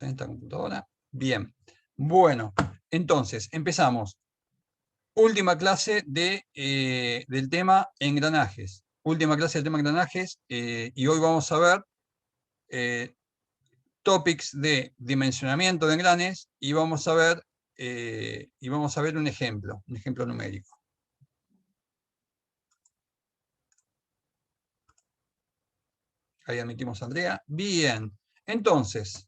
en esta computadora. Bien. Bueno, entonces, empezamos. Última clase del tema engranajes. Última clase del tema engranajes, y hoy vamos a ver topics de dimensionamiento de engranes, y vamos a ver un ejemplo numérico. Ahí admitimos a Andrea. Bien. Entonces,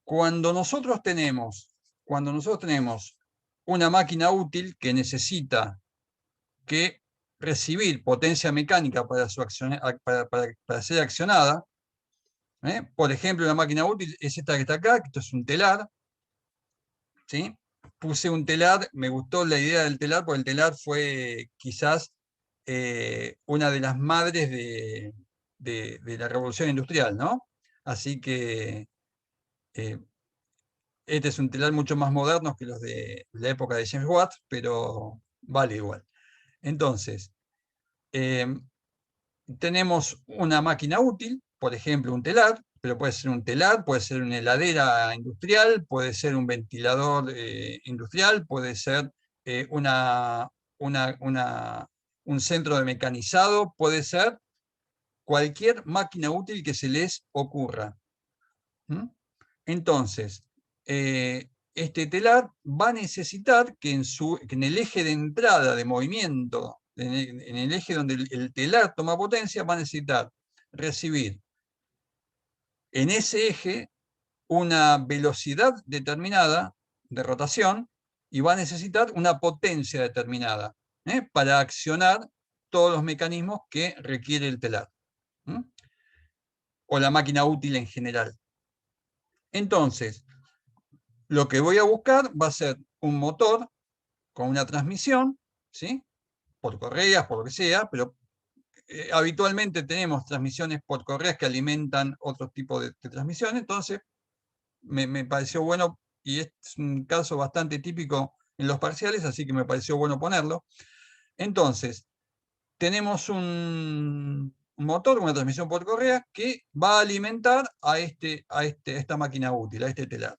cuando nosotros tenemos una máquina útil que necesita recibir potencia mecánica para ser accionada, por ejemplo, una máquina útil es esta que está acá, que esto es un telar, ¿sí? Puse un telar, me gustó la idea del telar, porque el telar fue quizás una de las madres de la revolución industrial, ¿no? Así que este es un telar mucho más moderno que los de la época de James Watt, pero vale igual. Entonces, tenemos una máquina útil, por ejemplo un telar, pero puede ser un telar, puede ser una heladera industrial, puede ser un ventilador industrial, puede ser un centro de mecanizado, puede ser cualquier máquina útil que se les ocurra. Entonces, este telar va a necesitar que en el eje de entrada de movimiento, en el eje donde el telar toma potencia, va a necesitar recibir en ese eje una velocidad determinada de rotación y va a necesitar una potencia determinada para accionar todos los mecanismos que requiere el telar, o la máquina útil en general. Entonces, lo que voy a buscar va a ser un motor con una transmisión, ¿sí? Por correas, por lo que sea, pero habitualmente tenemos transmisiones por correas que alimentan otro tipo de transmisión. Entonces me pareció bueno, y es un caso bastante típico en los parciales, así que me pareció bueno ponerlo. Entonces, tenemos un motor, una transmisión por correa, que va a alimentar a esta máquina útil, a este telar.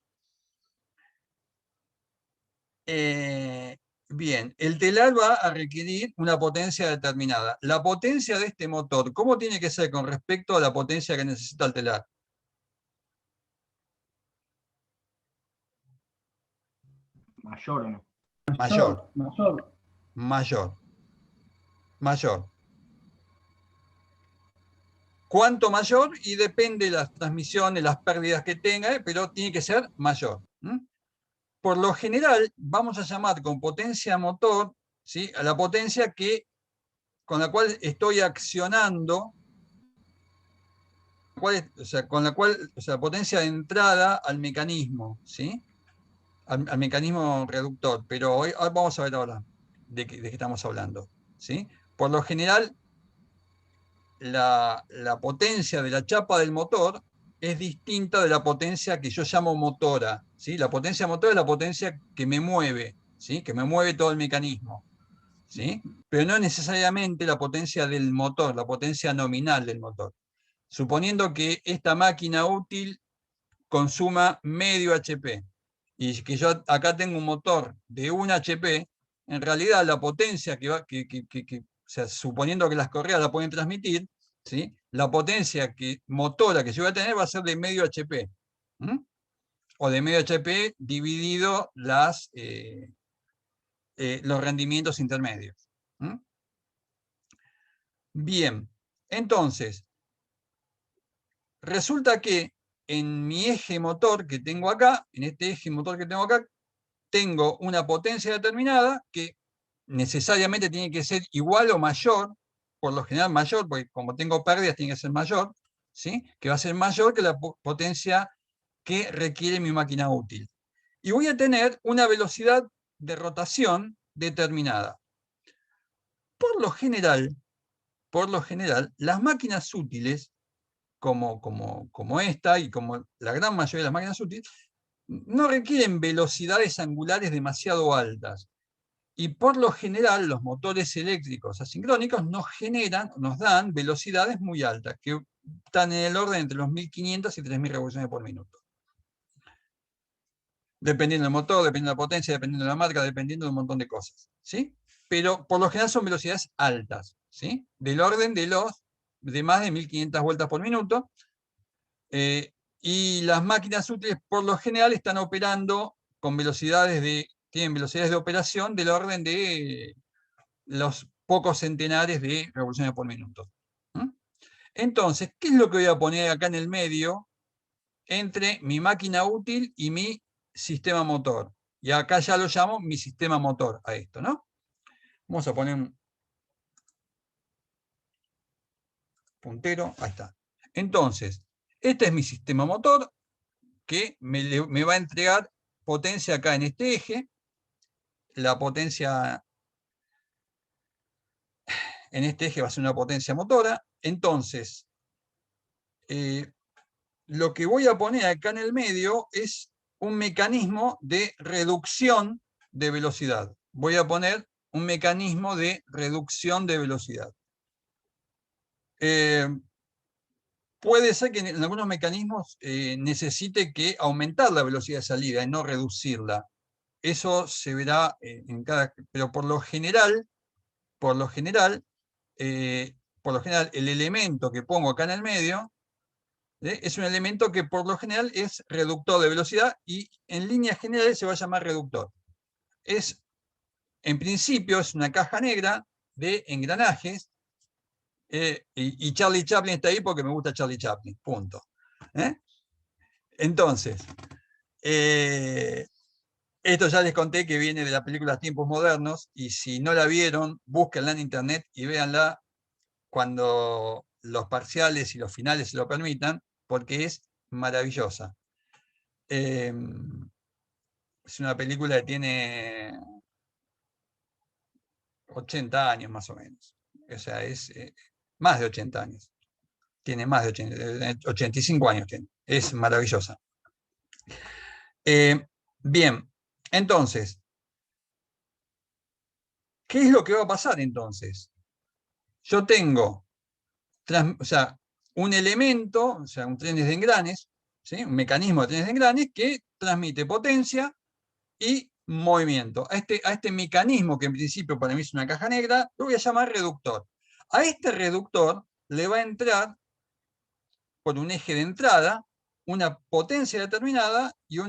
Bien, el telar va a requerir una potencia determinada. La potencia de este motor, ¿cómo tiene que ser con respecto a la potencia que necesita el telar? ¿Mayor o no? Mayor. Mayor. Mayor. Mayor. ¿Cuánto mayor? Y depende de las transmisiones, las pérdidas que tenga, pero tiene que ser mayor. Por lo general, vamos a llamar con potencia motor, ¿sí?, a la potencia con la cual estoy accionando, potencia de entrada al mecanismo, ¿sí? Al mecanismo reductor. Pero hoy vamos a ver ahora de qué estamos hablando, ¿sí? Por lo general, la potencia de la chapa del motor es distinta de la potencia que yo llamo motora, ¿sí? La potencia motora es la potencia que me mueve, ¿sí?, que me mueve todo el mecanismo, ¿sí? Pero no necesariamente la potencia del motor, la potencia nominal del motor. Suponiendo que esta máquina útil consuma medio HP, y que yo acá tengo un motor de 1 HP, en realidad la potencia o sea, suponiendo que las correas la pueden transmitir, ¿sí?, la potencia motora que yo voy a tener va a ser de medio HP, o de medio HP dividido los rendimientos intermedios. Bien, entonces, resulta que en mi eje motor que tengo acá, en este eje motor que tengo acá, tengo una potencia determinada que necesariamente tiene que ser igual o mayor, por lo general mayor, porque como tengo pérdidas tiene que ser mayor, ¿sí?, que va a ser mayor que la potencia que requiere mi máquina útil. Y voy a tener una velocidad de rotación determinada. Por lo general, las máquinas útiles, como esta y como la gran mayoría de las máquinas útiles, no requieren velocidades angulares demasiado altas. Y por lo general, los motores eléctricos asincrónicos nos dan velocidades muy altas, que están en el orden entre los 1500 y 3000 revoluciones por minuto. Dependiendo del motor, dependiendo de la potencia, dependiendo de la marca, dependiendo de un montón de cosas, ¿sí? Pero por lo general son velocidades altas, ¿sí? Del orden de más de 1500 vueltas por minuto. Y las máquinas útiles por lo general están operando con tienen velocidades de operación del orden de los pocos centenares de revoluciones por minuto. Entonces, ¿qué es lo que voy a poner acá en el medio entre mi máquina útil y mi sistema motor? Y acá ya lo llamo mi sistema motor a esto, ¿no? Vamos a poner un puntero, ahí está. Entonces, este es mi sistema motor que me va a entregar potencia acá en este eje. La potencia en este eje va a ser una potencia motora. Entonces, lo que voy a poner acá en el medio es un mecanismo de reducción de velocidad. Voy a poner un mecanismo de reducción de velocidad. Puede ser que en algunos mecanismos necesite que aumentar la velocidad de salida y no reducirla. Eso se verá en cada... Pero por lo general, el elemento que pongo acá en el medio es un elemento que por lo general es reductor de velocidad y en líneas generales se va a llamar reductor. En principio es una caja negra de engranajes y Charlie Chaplin está ahí porque me gusta Charlie Chaplin, punto. Entonces, esto ya les conté que viene de la película Tiempos Modernos y si no la vieron, búsquenla en internet y véanla cuando los parciales y los finales se lo permitan, porque es maravillosa. Es una película que tiene 80 años más o menos. O sea, es más de 80 años. Tiene más de 85 años. Es maravillosa. Bien, entonces, ¿qué es lo que va a pasar entonces? Yo tengo un elemento, o sea, un trenes de engranes, ¿sí? Un mecanismo de trenes de engranes que transmite potencia y movimiento. A este mecanismo, que en principio para mí es una caja negra, lo voy a llamar reductor. A este reductor le va a entrar, por un eje de entrada, una potencia determinada y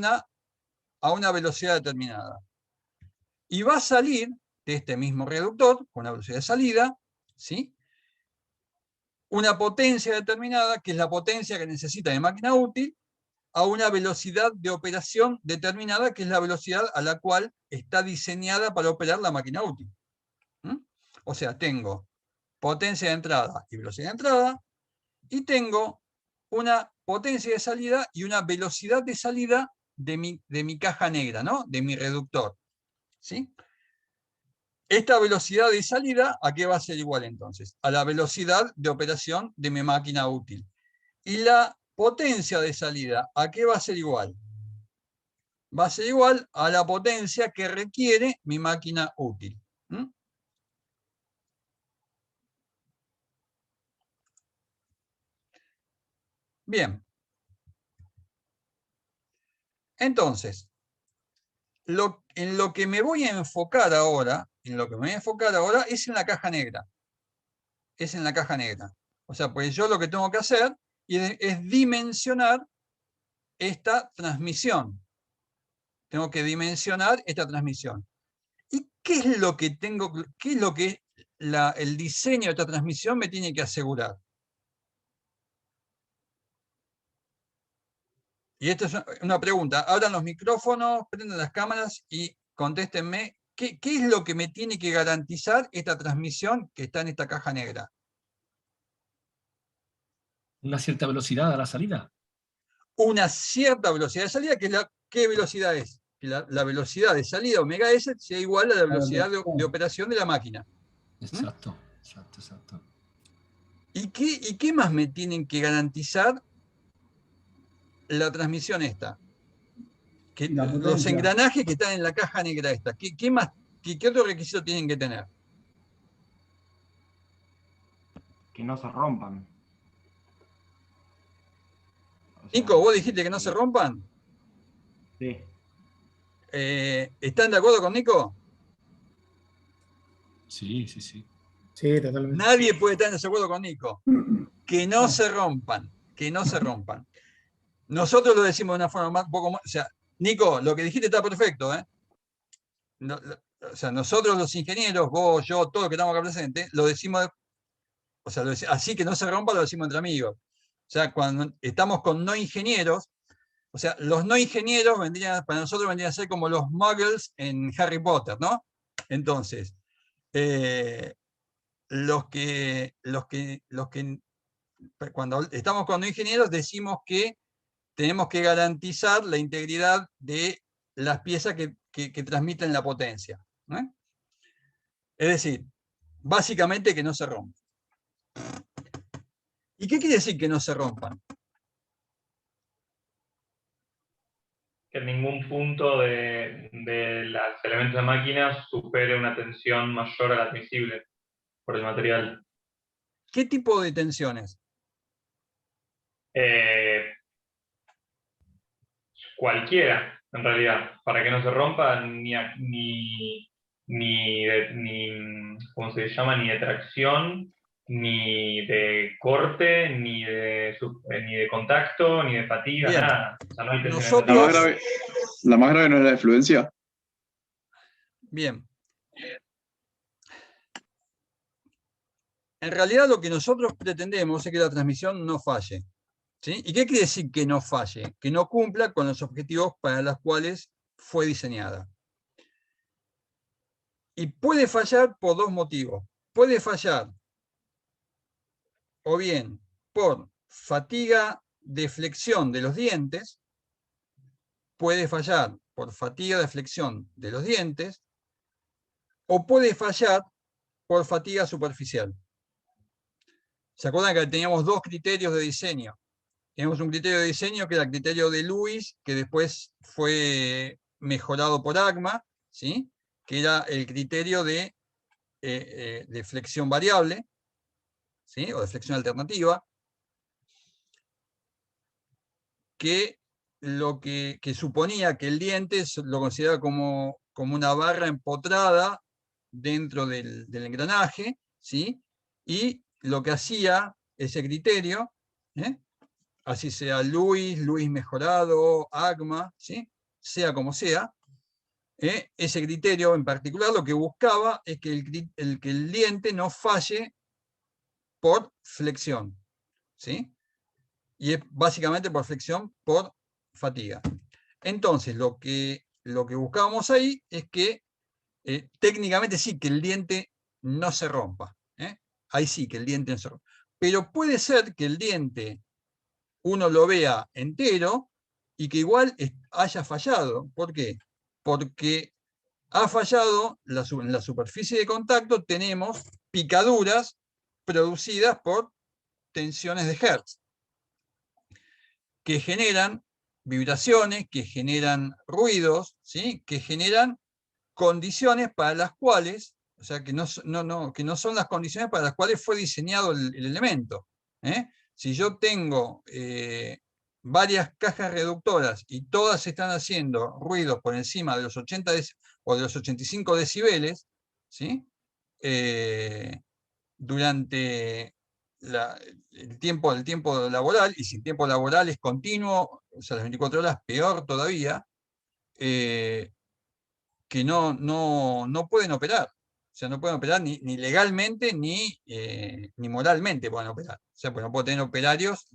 a una velocidad determinada. Y va a salir de este mismo reductor, con una velocidad de salida, ¿sí? Una potencia determinada, que es la potencia que necesita mi máquina útil, a una velocidad de operación determinada, que es la velocidad a la cual está diseñada para operar la máquina útil. O sea, tengo potencia de entrada y velocidad de entrada, y tengo una potencia de salida y una velocidad de salida de mi caja negra, ¿no? De mi reductor. ¿Sí? Esta velocidad de salida, ¿a qué va a ser igual entonces? A la velocidad de operación de mi máquina útil. Y la potencia de salida, ¿a qué va a ser igual? Va a ser igual a la potencia que requiere mi máquina útil. Bien. Entonces, en lo que me voy a enfocar ahora, es en la caja negra. Es en la caja negra. O sea, pues yo lo que tengo que hacer es dimensionar esta transmisión. Tengo que dimensionar esta transmisión. ¿Y qué es lo que el diseño de esta transmisión me tiene que asegurar? Y esta es una pregunta. Abran los micrófonos, prendan las cámaras y contéstenme. ¿Qué es lo que me tiene que garantizar esta transmisión que está en esta caja negra? Una cierta velocidad a la salida. Una cierta velocidad de salida, ¿qué velocidad es? Que la velocidad de salida omega S sea igual a la velocidad de operación de la máquina. Exacto. ¿Y qué más me tienen que garantizar la transmisión esta? Los engranajes que están en la caja negra esta. ¿Qué más ¿qué otro requisito tienen que tener? Que no se rompan. O sea, Nico, vos dijiste que no se rompan. sí. ¿Están de acuerdo con Nico? Sí, sí, sí. Sí, totalmente. Nadie puede estar en desacuerdo con Nico. Que no No. se rompan, que no se rompan. Nosotros lo decimos de una forma un poco más. O sea, Nico, lo que dijiste está perfecto, ¿eh? O sea, nosotros los ingenieros, vos, yo, todos los que estamos acá presentes, lo decimos, o sea, así que no se rompa, lo decimos entre amigos. O sea, cuando estamos con no ingenieros, o sea, los no ingenieros para nosotros vendrían a ser como los muggles en Harry Potter, ¿no? Entonces, cuando estamos con no ingenieros decimos que tenemos que garantizar la integridad de las piezas que transmiten la potencia, ¿no? Es decir, básicamente que no se rompan. ¿Y qué quiere decir que no se rompan? Que en ningún punto de los elementos de máquina supere una tensión mayor a la admisible por el material. ¿Qué tipo de tensiones? Cualquiera, en realidad, para que no se rompa ¿cómo se llama? Ni de tracción, ni de corte, ni de contacto, ni de fatiga, Bien. nada. O sea, no hay tensiones Nosotros, La más grave no es la de fluencia. bien. En realidad lo que nosotros pretendemos es que la transmisión no falle. ¿Sí? ¿Y qué quiere decir que no falle? Que no cumpla con los objetivos para los cuales fue diseñada. Y puede fallar por dos motivos. Puede fallar o bien por fatiga de flexión de los dientes, puede fallar por fatiga de flexión de los dientes, o puede fallar por fatiga superficial. ¿Se acuerdan que teníamos dos criterios de diseño? Teníamos un criterio de diseño que era el criterio de Lewis, que después fue mejorado por ACMA, ¿sí? Que era el criterio de flexión variable, ¿sí? O de flexión alternativa, que que suponía que el diente lo consideraba como una barra empotrada dentro del engranaje, ¿sí? Y lo que hacía ese criterio, ¿eh? Así sea Lewis mejorado, ACMA, ¿sí? Sea como sea, ese criterio en particular lo que buscaba es que que el diente no falle por flexión, ¿sí? Y es básicamente por flexión por fatiga. Entonces, lo que buscábamos ahí es que técnicamente sí, que el diente no se rompa. Ahí sí, que el diente no se rompa. Pero puede ser que el diente uno lo vea entero y que igual haya fallado. ¿Por qué? Porque ha fallado en la superficie de contacto, tenemos picaduras producidas por tensiones de Hertz, que generan vibraciones, que generan ruidos, ¿sí? Que generan condiciones para las cuales, o sea, que no son las condiciones para las cuales fue diseñado el elemento. Si yo tengo varias cajas reductoras y todas están haciendo ruidos por encima de los 80 o de los 85 decibeles, ¿sí? Durante el tiempo laboral, y si el tiempo laboral es continuo, o sea, las 24 horas, peor todavía, que no pueden operar. O sea, no pueden operar ni legalmente ni moralmente pueden operar. O sea, pues no puedo tener operarios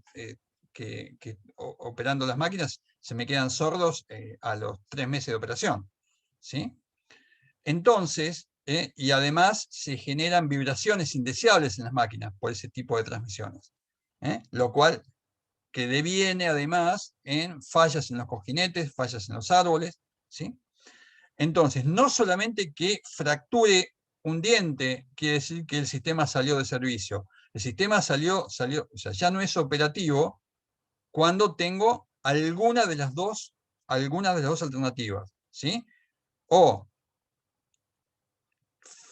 que operando las máquinas se me quedan sordos a los 3 meses de operación. ¿Sí? Entonces, y además se generan vibraciones indeseables en las máquinas por ese tipo de transmisiones. Lo cual que deviene además en fallas en los cojinetes, fallas en los árboles. ¿Sí? Entonces, no solamente que fracture un diente quiere decir que el sistema salió de servicio. El sistema salió, o sea, ya no es operativo cuando tengo alguna de las dos alternativas, ¿sí? O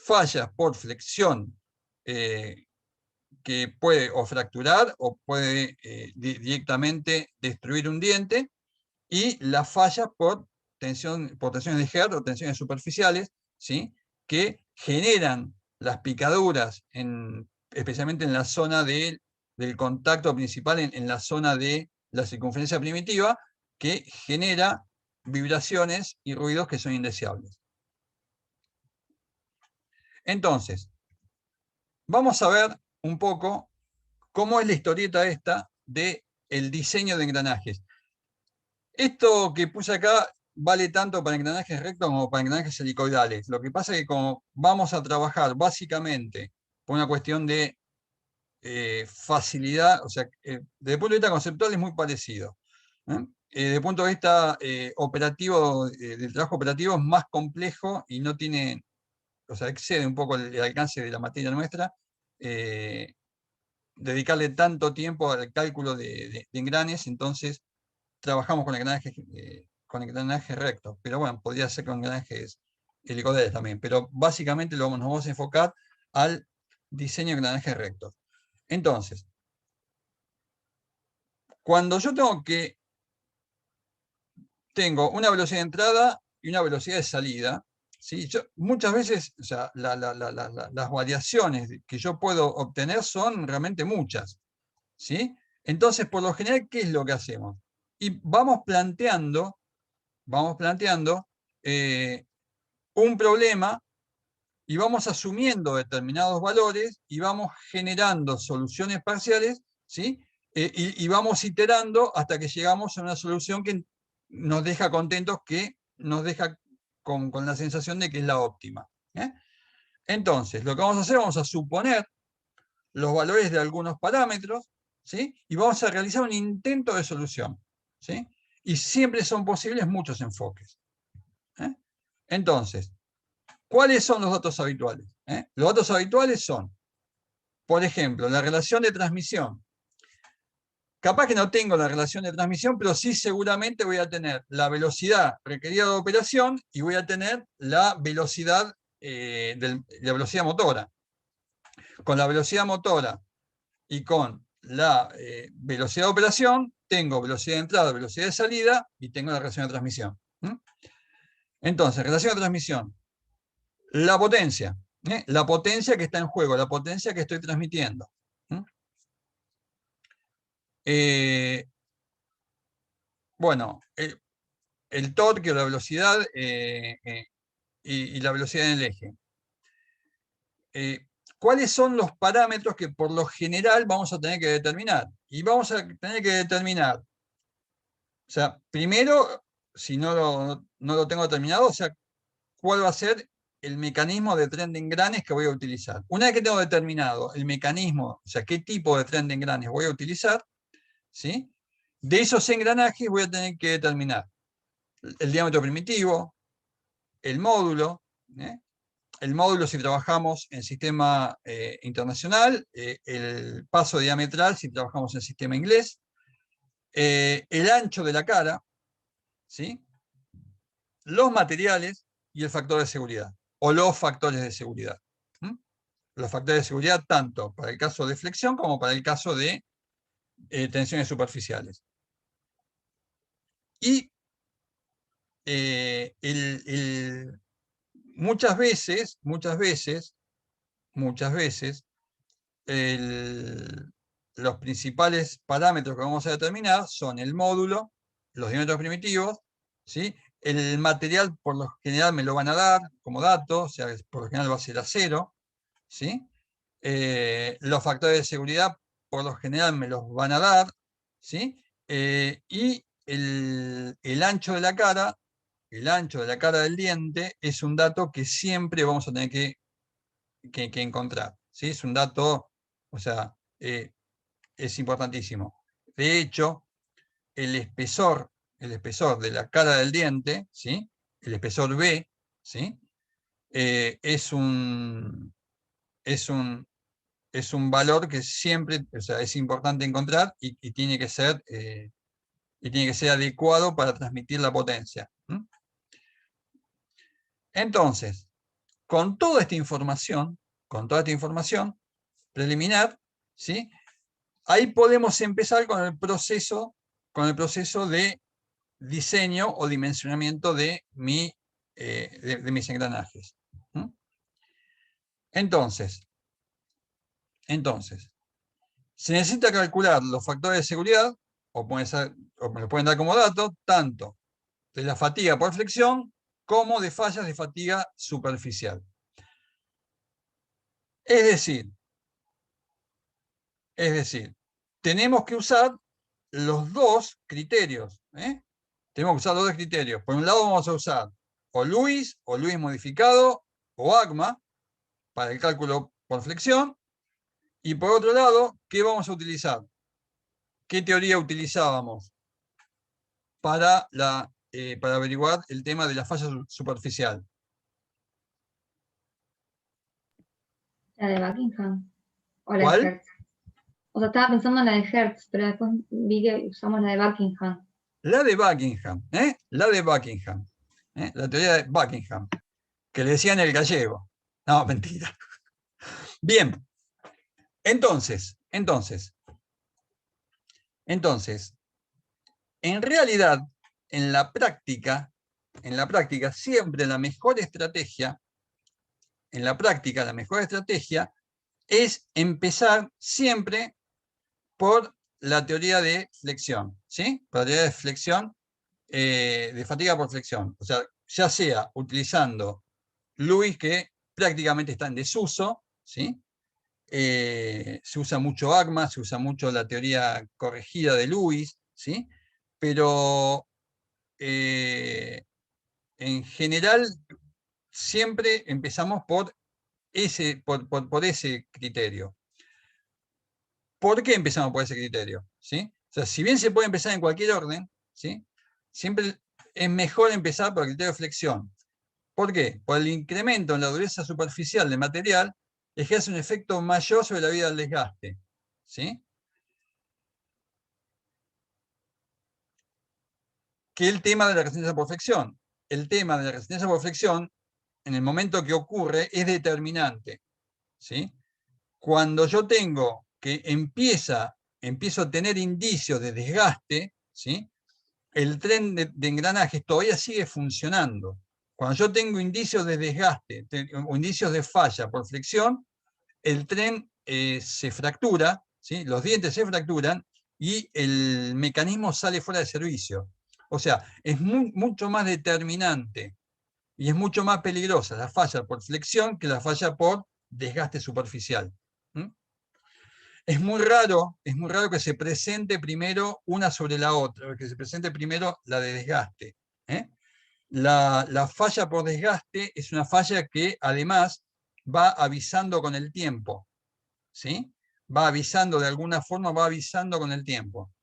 fallas por flexión que puede o fracturar o puede directamente destruir un diente, y las fallas por tensiones de Hertz o tensiones superficiales, ¿sí? Que generan las picaduras, especialmente en la zona del contacto principal, en la zona de la circunferencia primitiva, que genera vibraciones y ruidos que son indeseables. Entonces, vamos a ver un poco cómo es la historieta esta del diseño de engranajes. Esto que puse acá vale tanto para engranajes rectos como para engranajes helicoidales. Lo que pasa es que como vamos a trabajar básicamente por una cuestión de facilidad, o sea, desde el punto de vista conceptual es muy parecido. Desde el punto de vista operativo, del trabajo operativo es más complejo y no tiene, o sea, excede un poco el alcance de la materia nuestra, dedicarle tanto tiempo al cálculo de engranes. Entonces trabajamos con engranajes rectos, pero bueno, podría ser con engranajes helicoidales también, pero básicamente nos vamos a enfocar al diseño de engranajes rectos. Entonces, cuando yo tengo una velocidad de entrada y una velocidad de salida, ¿sí? Muchas veces, o sea, las variaciones que yo puedo obtener son realmente muchas, ¿sí? Entonces, por lo general, ¿qué es lo que hacemos? Y vamos planteando un problema y vamos asumiendo determinados valores y vamos generando soluciones parciales, ¿sí? Y vamos iterando hasta que llegamos a una solución que nos deja contentos, que nos deja con la sensación de que es la óptima. Entonces, lo que vamos a hacer, vamos a suponer los valores de algunos parámetros, ¿sí? Y vamos a realizar un intento de solución, ¿sí? Y siempre son posibles muchos enfoques. Entonces, ¿cuáles son los datos habituales? Los datos habituales son, por ejemplo, la relación de transmisión. Capaz que no tengo la relación de transmisión, pero sí seguramente voy a tener la velocidad requerida de operación y voy a tener la velocidad, la velocidad motora. Con la velocidad motora y con la velocidad de operación, tengo velocidad de entrada, velocidad de salida y tengo la relación de transmisión. Entonces, relación de transmisión. La potencia que está en juego, la potencia que estoy transmitiendo. Bueno, el torque o la velocidad y la velocidad en el eje. ¿Cuáles son los parámetros que por lo general vamos a tener que determinar? Y vamos a tener que determinar, o sea, primero, si no lo tengo determinado, o sea, cuál va a ser el mecanismo de tren de engranes que voy a utilizar. Una vez que tengo determinado el mecanismo, o sea, qué tipo de tren de engranes voy a utilizar, ¿sí? De esos engranajes voy a tener que determinar el diámetro primitivo, el módulo. El módulo si trabajamos en sistema internacional, el paso diametral si trabajamos en sistema inglés, el ancho de la cara, ¿sí? Los materiales y el factor de seguridad, o los factores de seguridad. Los factores de seguridad tanto para el caso de flexión como para el caso de tensiones superficiales. Y muchas veces, los principales parámetros que vamos a determinar son el módulo, los diámetros primitivos, ¿sí? El material por lo general me lo van a dar como dato, o sea, por lo general va a ser acero, ¿sí? Los factores de seguridad por lo general me los van a dar, ¿sí? Y el ancho de la cara, del diente, es un dato que siempre vamos a tener que encontrar, ¿sí? Es un dato, o sea, es importantísimo. De hecho, el espesor de la cara del diente, ¿sí? El espesor B, ¿sí? Es un valor que siempre, o sea, es importante encontrar y tiene que ser adecuado para transmitir la potencia. Entonces, con toda esta información preliminar, ¿sí? Ahí podemos empezar con el proceso de diseño o dimensionamiento de mis engranajes. ¿Mm? Entonces, se necesita calcular los factores de seguridad, o me lo pueden dar como dato, tanto de la fatiga por flexión como de fallas de fatiga superficial. Es decir, tenemos que usar los dos criterios. Tenemos que usar los dos criterios. Por un lado vamos a usar o Lewis modificado, o ACMA, para el cálculo por flexión. Y por otro lado, ¿qué vamos a utilizar? ¿Qué teoría utilizábamos para averiguar el tema de la falla superficial? La de Buckingham. O la ¿Cuál? de Hertz. O sea, estaba pensando en la de Hertz, pero después vi que usamos la de Buckingham. La de Buckingham, la de Buckingham, la teoría de Buckingham, que le decían el gallego. No, mentira. Bien, entonces, en realidad, en la práctica, siempre la mejor estrategia es empezar siempre por la teoría de flexión, ¿sí? Por la teoría de flexión, de fatiga por flexión. O sea, ya sea utilizando Lewis, que prácticamente está en desuso, ¿sí? Se usa mucho ACMA, se usa mucho la teoría corregida de Lewis, ¿sí? Pero en general siempre empezamos por ese criterio. ¿Por qué empezamos por ese criterio? ¿Sí? O sea, si bien se puede empezar en cualquier orden, ¿sí? Siempre es mejor empezar por el criterio de flexión. ¿Por qué? Por el incremento en la dureza superficial del material ejerce un efecto mayor sobre la vida del desgaste. ¿Sí? Que el tema de la resistencia por flexión. El tema de la resistencia por flexión, en el momento que ocurre, es determinante. ¿Sí? Cuando yo tengo que empiezo a tener indicios de desgaste, ¿sí? El tren de engranajes todavía sigue funcionando. Cuando yo tengo indicios de desgaste o indicios de falla por flexión, el tren se fractura, ¿sí? Los dientes se fracturan y el mecanismo sale fuera de servicio. O sea, es mucho más determinante y es mucho más peligrosa la falla por flexión que la falla por desgaste superficial. Es muy raro que se presente primero una sobre la otra, que se presente primero la de desgaste. La falla por desgaste es una falla que además va avisando con el tiempo. ¿Sí? Va avisando de alguna forma, va avisando con el tiempo.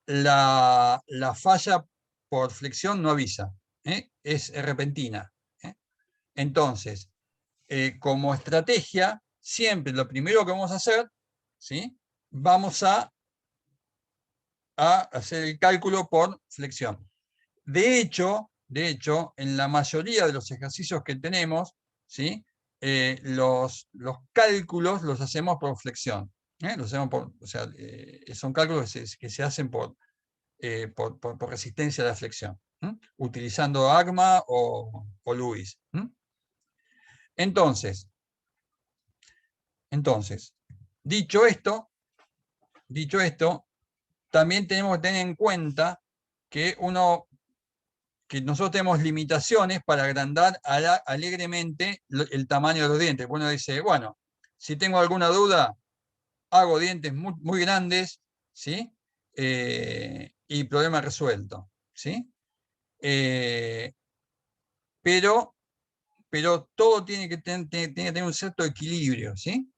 La falla por flexión no avisa, es repentina. Entonces, como estrategia, siempre lo primero que vamos a hacer, ¿sí? Vamos a hacer el cálculo por flexión. De hecho, en la mayoría de los ejercicios que tenemos, ¿sí? Los cálculos los hacemos por flexión. Son cálculos que se hacen por resistencia a la flexión, utilizando ACMA o Lewis. Entonces, dicho esto, también tenemos que tener en cuenta que nosotros tenemos limitaciones para agrandar alegremente el tamaño de los dientes. Uno dice, bueno, si tengo alguna duda, hago dientes muy, muy grandes, ¿sí? Y problema resuelto, ¿sí? Pero todo tiene que tener un cierto equilibrio, ¿sí?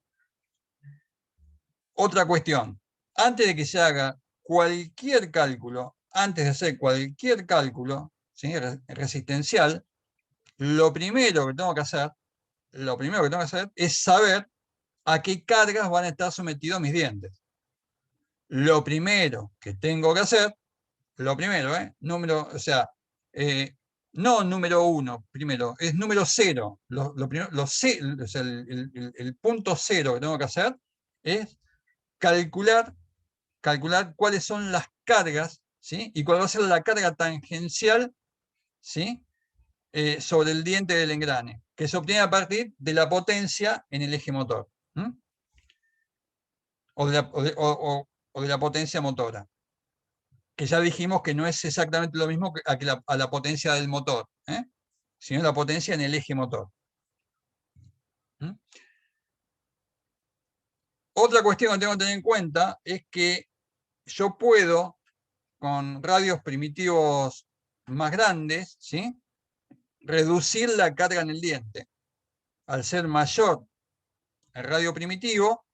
Otra cuestión, antes de que se haga cualquier cálculo, ¿sí? Resistencial, lo primero que tengo que hacer es saber a qué cargas van a estar sometidos mis dientes. Lo primero que tengo que hacer, No número 1, primero, es número 0. O sea, el punto 0 que tengo que hacer es calcular cuáles son las cargas, ¿sí? Y cuál va a ser la carga tangencial, ¿sí? Sobre el diente del engrane, que se obtiene a partir de la potencia en el eje motor. O de la potencia motora, que ya dijimos que no es exactamente lo mismo a la potencia del motor, sino la potencia en el eje motor. Otra cuestión que tengo que tener en cuenta es que yo puedo, con radios primitivos más grandes, ¿sí?, reducir la carga en el diente. Al ser mayor el radio primitivo,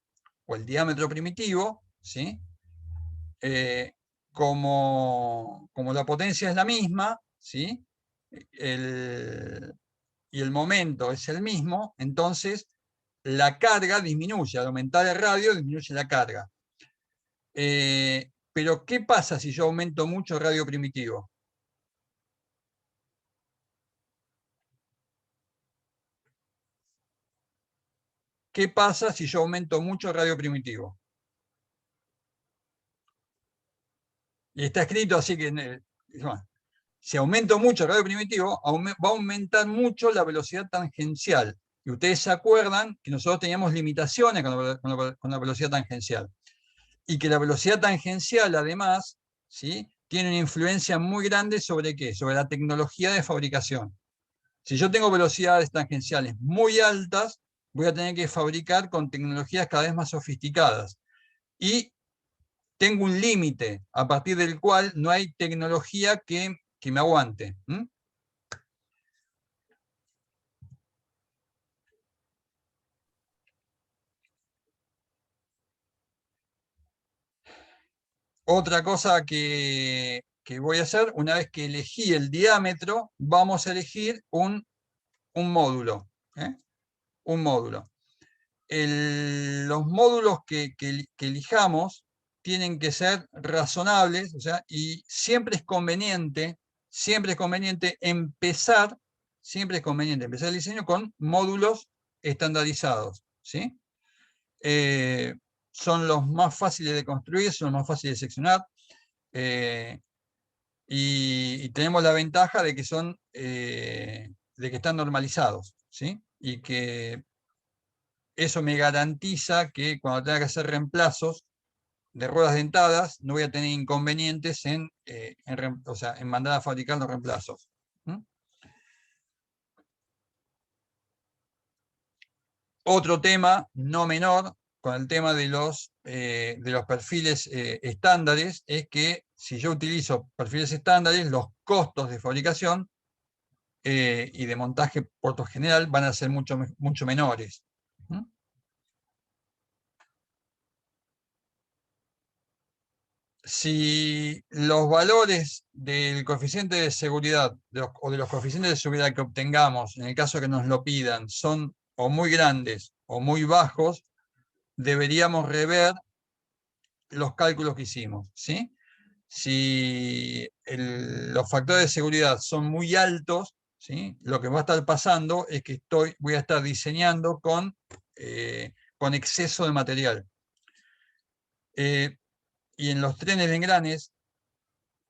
o el diámetro primitivo, ¿sí?, como la potencia es la misma, ¿sí?, y el momento es el mismo, entonces la carga disminuye. Al aumentar el radio, disminuye la carga. Pero, ¿qué pasa si yo aumento mucho el radio primitivo? ¿Qué pasa si yo aumento mucho el radio primitivo? Y está escrito así que, bueno, si aumento mucho el radio primitivo, va a aumentar mucho la velocidad tangencial. Y ustedes se acuerdan que nosotros teníamos limitaciones con la velocidad tangencial. Y que la velocidad tangencial, además, ¿sí?, tiene una influencia muy grande sobre ¿qué? Sobre la tecnología de fabricación. Si yo tengo velocidades tangenciales muy altas, voy a tener que fabricar con tecnologías cada vez más sofisticadas. Y tengo un límite a partir del cual no hay tecnología que me aguante. Otra cosa que voy a hacer, una vez que elegí el diámetro, vamos a elegir un módulo. Un módulo. Los módulos que elijamos tienen que ser razonables, o sea, y siempre es conveniente empezar el diseño con módulos estandarizados, ¿sí? Son los más fáciles de construir, son los más fáciles de seccionar, y tenemos la ventaja de que están normalizados, ¿sí? Y que eso me garantiza que cuando tenga que hacer reemplazos de ruedas dentadas, no voy a tener inconvenientes en mandar a fabricar los reemplazos. Otro tema no menor con el tema de los perfiles estándares es que si yo utilizo perfiles estándares, los costos de fabricación y de montaje por lo general van a ser mucho menores. Si los valores del coeficiente de seguridad o de los coeficientes de seguridad que obtengamos, en el caso que nos lo pidan, son o muy grandes o muy bajos, deberíamos rever los cálculos que hicimos, ¿sí? Si los factores de seguridad son muy altos, ¿sí?, lo que va a estar pasando es que voy a estar diseñando con exceso de material. Y en los trenes de engranes,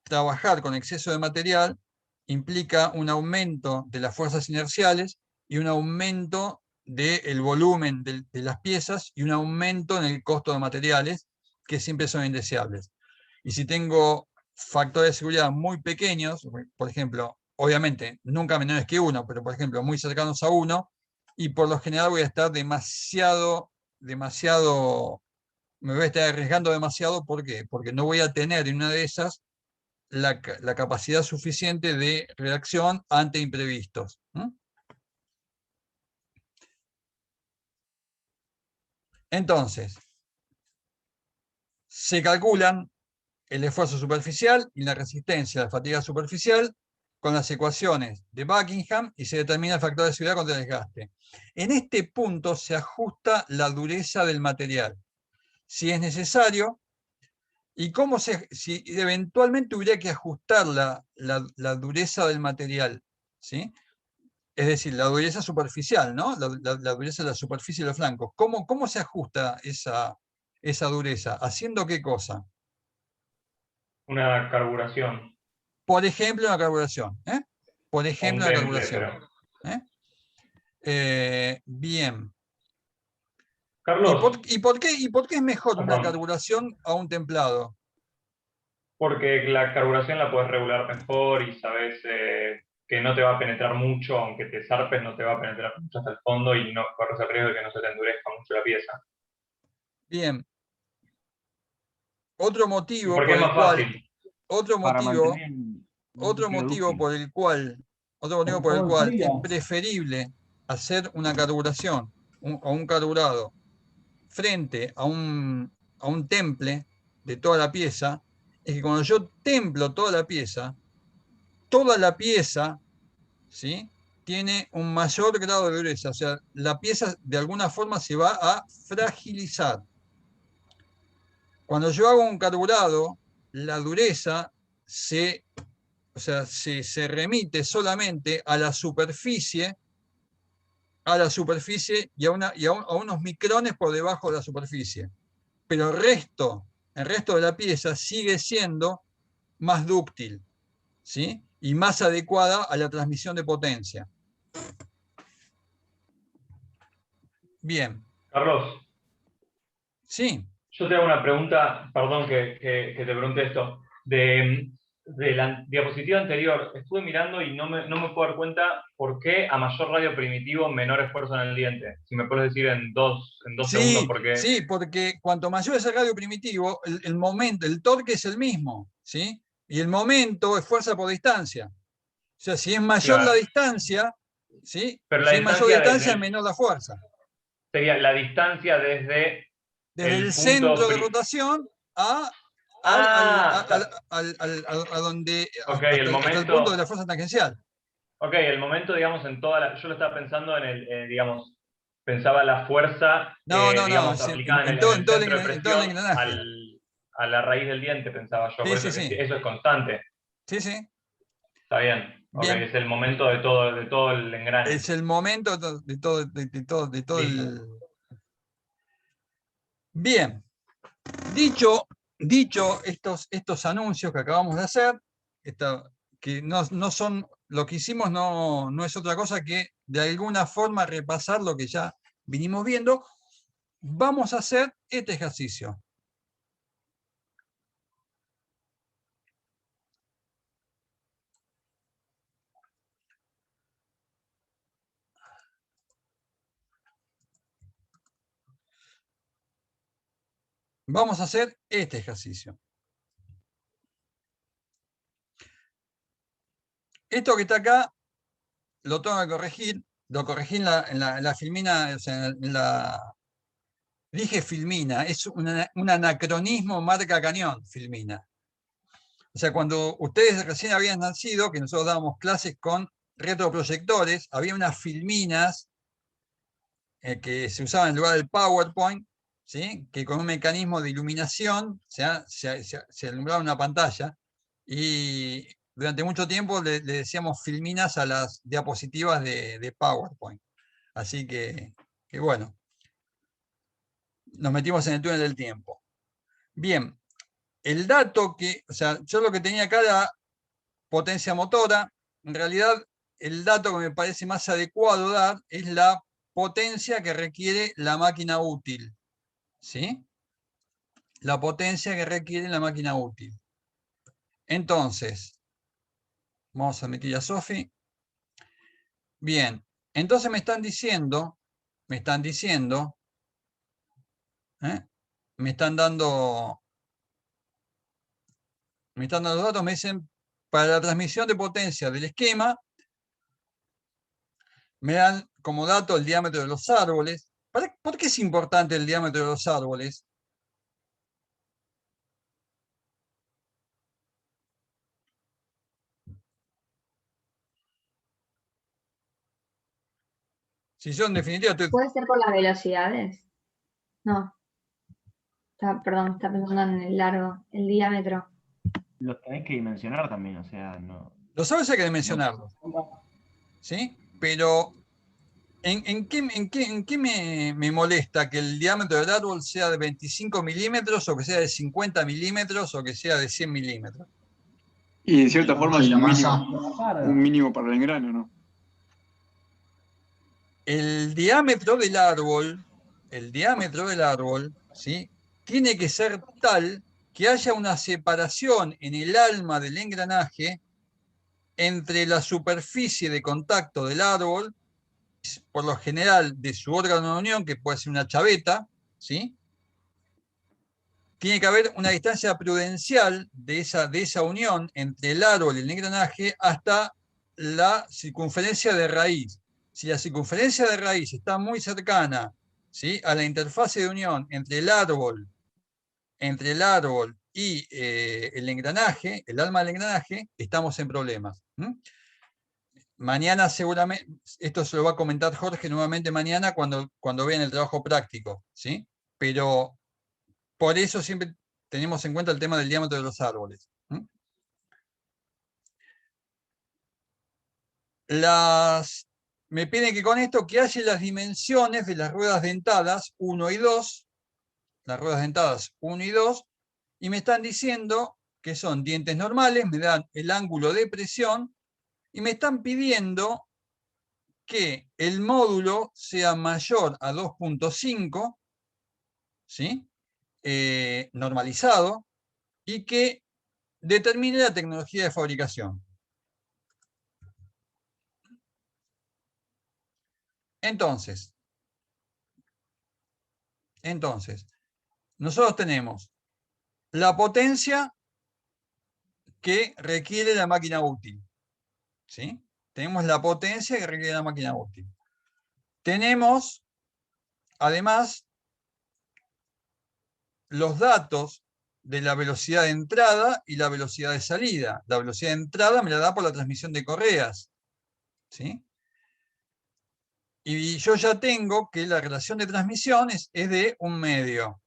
trabajar con exceso de material implica un aumento de las fuerzas inerciales y un aumento del volumen de las piezas y un aumento en el costo de materiales, que siempre son indeseables. Y si tengo factores de seguridad muy pequeños, por ejemplo, obviamente nunca menores que 1, pero por ejemplo muy cercanos a 1, y por lo general voy a estar me voy a estar arriesgando demasiado. ¿Por qué? Porque no voy a tener en una de esas la capacidad suficiente de reacción ante imprevistos. Entonces, se calculan el esfuerzo superficial y la resistencia a la fatiga superficial con las ecuaciones de Buckingham y se determina el factor de seguridad contra el desgaste. En este punto se ajusta la dureza del material, si es necesario, y si eventualmente hubiera que ajustar la dureza del material ¿sí? Es decir, la dureza superficial, ¿no? La dureza de la superficie de los flancos. ¿Cómo se ajusta esa dureza? ¿Haciendo qué cosa? Una carburación. Por ejemplo, una carburación. Por O ejemplo, un una temple, carburación. pero. Bien. Carlos, ¿Y por qué es mejor una perdón, carburación a un templado? porque la carburación la puedes regular mejor y sabes que no te va a penetrar mucho, aunque te zarpes, no te va a penetrar mucho hasta el fondo y no corres el riesgo de que no se te endurezca mucho la pieza. Bien. Otro ¿Y motivo por qué por es el más cual, fácil? otro Para motivo, mantener un otro líquido motivo dúctil. por el cual, otro motivo por el cual es preferible hacer una carburación o un carburado frente a un temple de toda la pieza, es que cuando yo templo toda la pieza, ¿sí?, tiene un mayor grado de dureza. O sea, la pieza de alguna forma se va a fragilizar. Cuando yo hago un carburado, la dureza se remite solamente a la superficie y a unos micrones por debajo de la superficie. Pero el resto de la pieza sigue siendo más dúctil, ¿sí?, y más adecuada a la transmisión de potencia. Bien, Carlos, sí, yo te hago una pregunta, perdón que te pregunte esto. De la diapositiva anterior, estuve mirando y no me puedo dar cuenta por qué a mayor radio primitivo, menor esfuerzo en el diente. Si me puedes decir en dos segundos sí, por qué. sí, porque cuanto mayor es el radio primitivo, el momento, el torque es el mismo, ¿sí? Y el momento es fuerza por distancia. O sea, si es mayor la Claro, distancia, ¿sí?, pero la si es mayor la distancia distancia, menor la fuerza. sería la distancia desde Desde el el punto. centro de rotación Ah, a donde, ok, el hasta el punto de momento. la fuerza tangencial. Ok, el momento, digamos, en toda la. Yo lo estaba pensando en el, digamos, pensaba la fuerza, No, digamos, aplicada en el centro de en todo el presión engranaje. a la raíz del diente, pensaba yo. Por Sí, eso sí, que sí. eso es constante. Sí, sí. Está bien. Ok, Bien. es el momento de todo el engrane. Es el momento de todo Listo. el. Bien. Dicho estos anuncios que acabamos de hacer, que no son, lo que hicimos no es otra cosa que de alguna forma repasar lo que ya vinimos viendo, vamos a hacer este ejercicio. Vamos a hacer este ejercicio. Esto que está acá lo tengo que corregir, lo corregí en la filmina, o sea, dije filmina, es un anacronismo marca cañón, filmina. O sea, cuando ustedes recién habían nacido, que nosotros dábamos clases con retroproyectores, había unas filminas que se usaban en lugar del PowerPoint, ¿sí?, que con un mecanismo de iluminación se alumbraba una pantalla, y durante mucho tiempo le decíamos filminas a las diapositivas de PowerPoint. Así que bueno, nos metimos en el túnel del tiempo. Bien, el dato o sea, yo lo que tenía acá era potencia motora. En realidad, el dato que me parece más adecuado dar es la potencia que requiere la máquina útil, ¿sí? La potencia que requiere la máquina útil. Entonces, vamos a meter a Sofi. Bien, entonces me están diciendo, me están dando los datos, me dicen, para la transmisión de potencia del esquema, me dan como dato el diámetro de los árboles. ¿Por qué es importante el diámetro de los árboles? Si yo en definitiva estoy... ¿Puede ser por las velocidades? No. Perdón, está pensando en el largo, el diámetro. Los tenés que dimensionar también, o sea, no. Los árboles hay que dimensionarlos. ¿sí? Pero ¿en qué me molesta que el diámetro del árbol sea de 25 milímetros, o que sea de 50 milímetros, o que sea de 100 milímetros? Y en cierta No, forma y es la masa. un mínimo para el engrane, ¿no? El diámetro del árbol, ¿sí? Tiene que ser tal que haya una separación en el alma del engranaje entre la superficie de contacto del árbol, por lo general de su órgano de unión, que puede ser una chaveta, ¿sí? Tiene que haber una distancia prudencial de esa unión entre el árbol y el engranaje hasta la circunferencia de raíz. Si la circunferencia de raíz está muy cercana, ¿sí?, a la interfase de unión entre el árbol y el engranaje, el alma del engranaje, estamos en problemas. Mañana seguramente, esto se lo va a comentar Jorge nuevamente mañana cuando vean el trabajo práctico, ¿sí? Pero por eso siempre tenemos en cuenta el tema del diámetro de los árboles. Me piden que con esto que haya las dimensiones de las ruedas dentadas 1 y 2, las ruedas dentadas 1 y 2, y me están diciendo que son dientes normales, me dan el ángulo de presión, y me están pidiendo que el módulo sea mayor a 2.5, ¿sí? Normalizado, y que determine la tecnología de fabricación. Entonces, nosotros tenemos la potencia que requiere la máquina útil, ¿sí? Tenemos la potencia que requiere la máquina útil. Tenemos, además, los datos de la velocidad de entrada y la velocidad de salida. La velocidad de entrada me la da por la transmisión de correas, ¿sí? Y yo ya tengo que la relación de transmisión es de 1/2.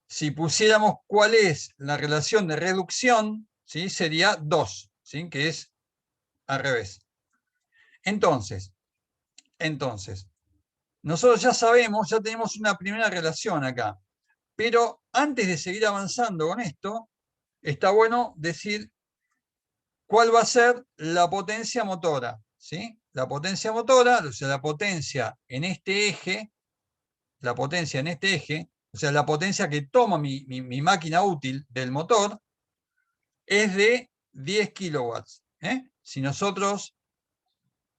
Si pusiéramos cuál es la relación de reducción, ¿sí?, sería 2, ¿sí?, que es al revés. Entonces, nosotros ya sabemos, ya tenemos una primera relación acá. Pero antes de seguir avanzando con esto, está bueno decir cuál va a ser la potencia motora, ¿sí? La potencia motora, o sea, la potencia en este eje, o sea, la potencia que toma mi máquina útil del motor, es de 10 kilowatts. Si nosotros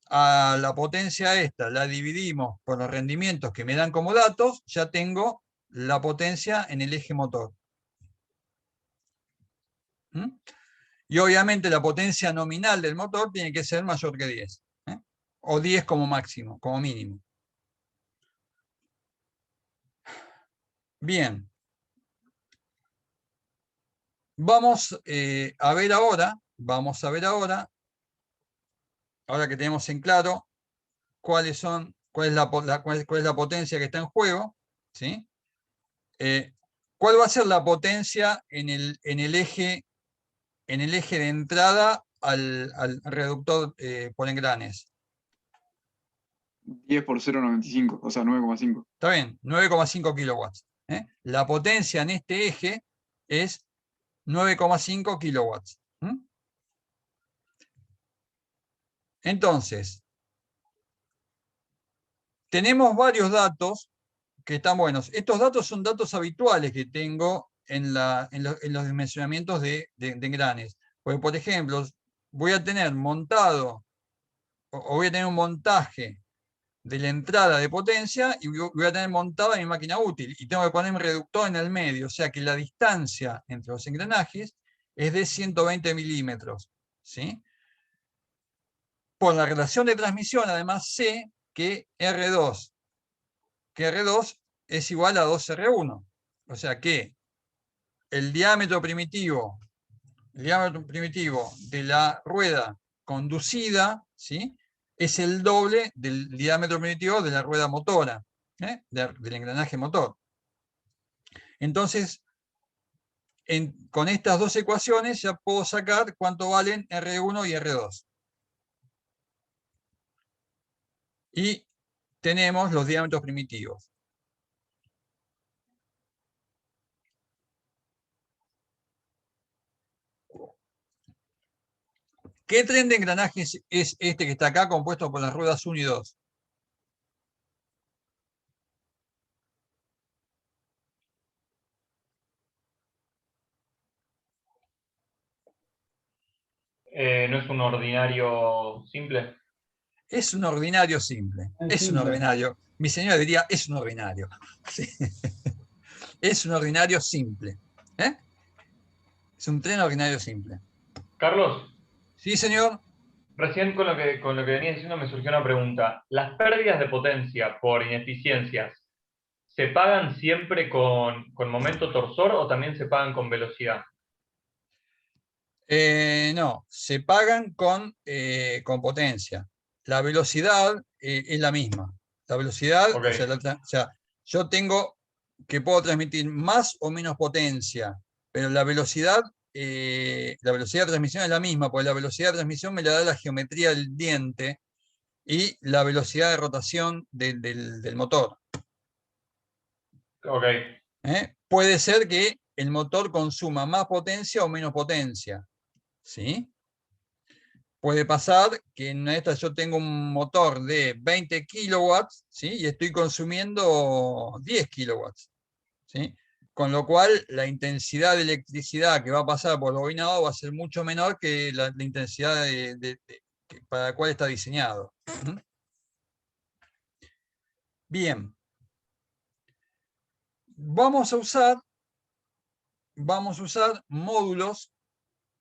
a la potencia esta la dividimos por los rendimientos que me dan como datos, ya tengo la potencia en el eje motor. Y obviamente la potencia nominal del motor tiene que ser mayor que 10. O 10 como máximo, como mínimo. Bien. Vamos a ver ahora, ahora que tenemos en claro cuál es la potencia que está en juego, ¿sí? ¿Cuál va a ser la potencia en el eje de entrada al reductor por engranes? 10 por 0,95, o sea, 9,5. Está bien, 9,5 kilowatts. La potencia en este eje es 9,5 kilowatts. Entonces, tenemos varios datos que están buenos. Estos datos son datos habituales que tengo en los dimensionamientos de engranes. Porque, por ejemplo, voy a tener montado, o voy a tener un montaje de la entrada de potencia y voy a tener montada mi máquina útil. Y tengo que poner un reductor en el medio. O sea que la distancia entre los engranajes es de 120 milímetros. ¿Sí? Por la relación de transmisión, además, sé que R2 es igual a 2R1. O sea que el diámetro primitivo de la rueda conducida, ¿sí?, es el doble del diámetro primitivo de la rueda motora, del engranaje motor. Entonces, con estas dos ecuaciones ya puedo sacar cuánto valen R1 y R2. Y tenemos los diámetros primitivos. ¿Qué tren de engranajes es este que está acá, compuesto por las ruedas 1 y 2? ¿No es un ordinario simple? Es un ordinario simple. Es Es un simple. ordinario. Mi señora diría, es un ordinario. Sí. Es un ordinario simple. ¿Eh? Es un tren ordinario simple. Carlos, Sí, señor. recién con lo que venía diciendo me surgió una pregunta. ¿Las pérdidas de potencia por ineficiencias se pagan siempre con momento torsor o también se pagan con velocidad? No, se pagan con potencia. La velocidad es la misma. La velocidad, Ok. o sea, yo tengo que puedo transmitir más o menos potencia, pero la velocidad de transmisión es la misma, porque la velocidad de transmisión me la da la geometría del diente y la velocidad de rotación del motor. Ok. Puede ser que el motor consuma más potencia o menos potencia, ¿sí? Puede pasar que en esta yo tengo un motor de 20 kilowatts, ¿sí? Y estoy consumiendo 10 kilowatts, ¿sí? Con lo cual la intensidad de electricidad que va a pasar por el bobinado va a ser mucho menor que la intensidad para la cual está diseñado. ¿Mm? Bien. Vamos a usar módulos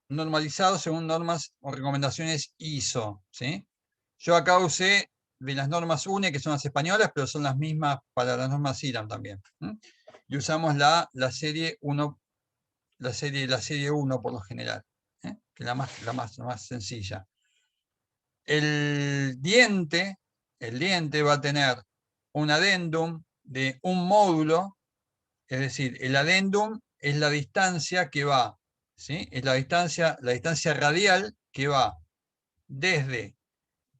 normalizados según normas o recomendaciones ISO, ¿sí? Yo acá usé de las normas UNE, que son las españolas, pero son las mismas para las normas IRAM también. Y usamos la serie 1, la serie 1 por lo general, que es la más sencilla. El diente va a tener un adendum de un módulo, es decir, el adendum es la distancia que va, ¿sí? Es la distancia radial que va desde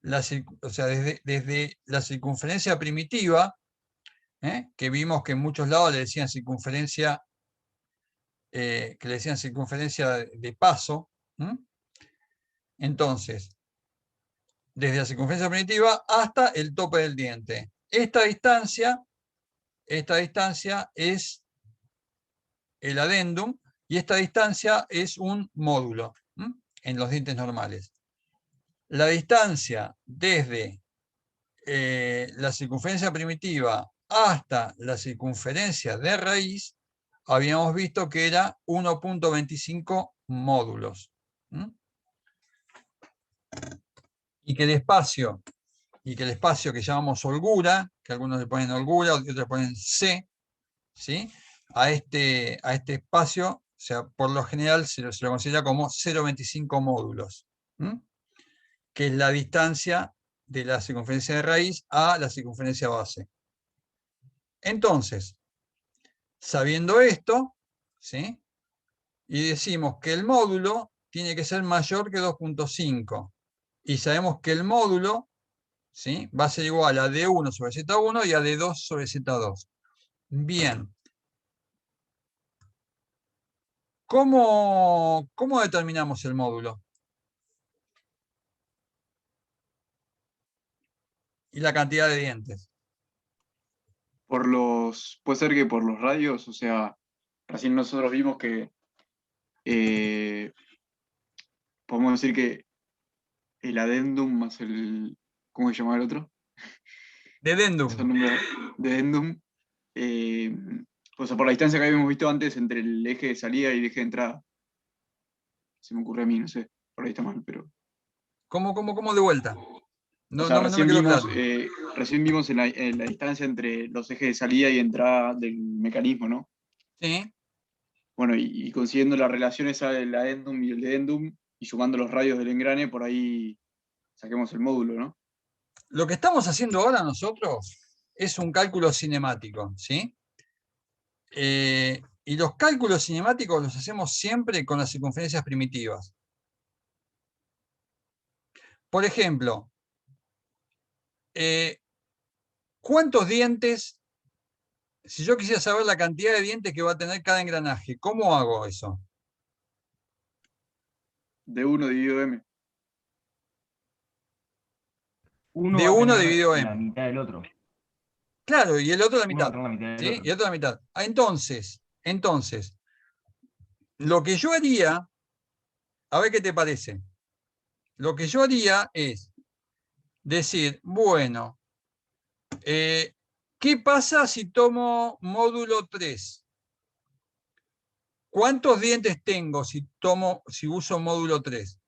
desde la circunferencia primitiva, que vimos que en muchos lados le decían circunferencia, de paso. Entonces, desde la circunferencia primitiva hasta el tope del diente. Esta distancia es el adendum y esta distancia es un módulo en los dientes normales. La distancia desde la circunferencia primitiva hasta la circunferencia de raíz, habíamos visto que era 1.25 módulos. Y que el espacio que llamamos holgura, que algunos le ponen holgura, otros le ponen C, ¿sí? a este espacio, o sea, por lo general se lo considera como 0.25 módulos, que es la distancia de la circunferencia de raíz a la circunferencia base. Entonces, sabiendo esto, ¿sí? Y decimos que el módulo tiene que ser mayor que 2.5, y sabemos que el módulo, ¿sí? va a ser igual a D1 sobre Z1 y a D2 sobre Z2. Bien. ¿Cómo determinamos el módulo? Y la cantidad de dientes. Puede ser que por los radios, o sea, recién nosotros vimos que podemos decir que el adendum más ¿cómo se llama el otro? Dedendum. Es el número de adendum. O sea, por la distancia que habíamos visto antes entre el eje de salida y el eje de entrada. Se me ocurre a mí, no sé, por ahí está mal, pero... ¿Cómo de vuelta? No, O sea, no me quedó claro. recién vimos en la distancia entre los ejes de salida y entrada del mecanismo, ¿no? Sí. Bueno, y consiguiendo la relación esa del adendum y el dedendum, y sumando los radios del engrane, por ahí saquemos el módulo, ¿no? Lo que estamos haciendo ahora nosotros es un cálculo cinemático, ¿sí? Y los cálculos cinemáticos los hacemos siempre con las circunferencias primitivas. Por ejemplo, ¿Cuántos dientes? Si yo quisiera saber la cantidad de dientes que va a tener cada engranaje, ¿cómo hago eso? De 1 dividido M. Uno De va a 1 tener dividido la M. mitad del otro. Claro, y el otro la Uno va a mitad. tener la mitad del ¿Sí? otro. Y el otro la mitad. Ah, entonces, lo que yo haría, a ver qué te parece. Lo que yo haría es decir, bueno, ¿qué pasa si tomo módulo 3? ¿Cuántos dientes tengo si uso módulo 3?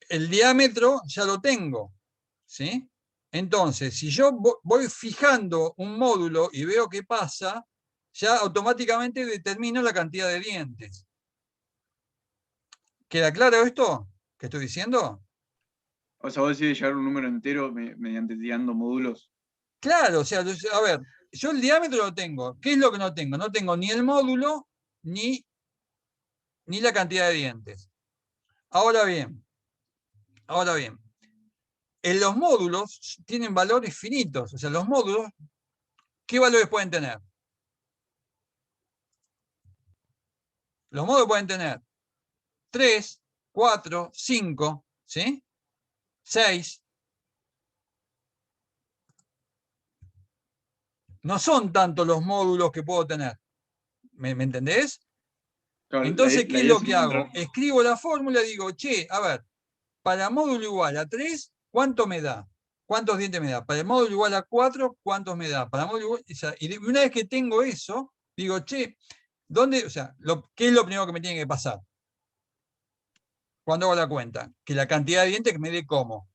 El diámetro ya lo tengo, ¿sí? Entonces, si yo voy fijando un módulo y veo qué pasa, ya automáticamente determino la cantidad de dientes. ¿Queda claro esto que estoy diciendo? O sea, vos decís llegar a un número entero mediante tirando módulos. Claro, o sea, a ver, yo el diámetro lo tengo. ¿Qué es lo que no tengo? No tengo ni el módulo ni la cantidad de dientes. Ahora bien, en los módulos tienen valores finitos. O sea, los módulos, ¿qué valores pueden tener? Los módulos pueden tener 3, 4, 5, ¿sí? 6. No son tantos los módulos que puedo tener. ¿Me entendés? Claro, Entonces, la ¿qué es idea lo es que hago? encontrar. Escribo la fórmula y digo, che, a ver, para módulo igual a 3, ¿cuánto me da? ¿Cuántos dientes me da? Para el módulo igual a 4, ¿cuántos me da? Para el módulo igual, o sea, y una vez que tengo eso, digo, che, ¿dónde, o sea, qué es lo primero que me tiene que pasar? Cuando hago la cuenta, que la cantidad de dientes que me dé como.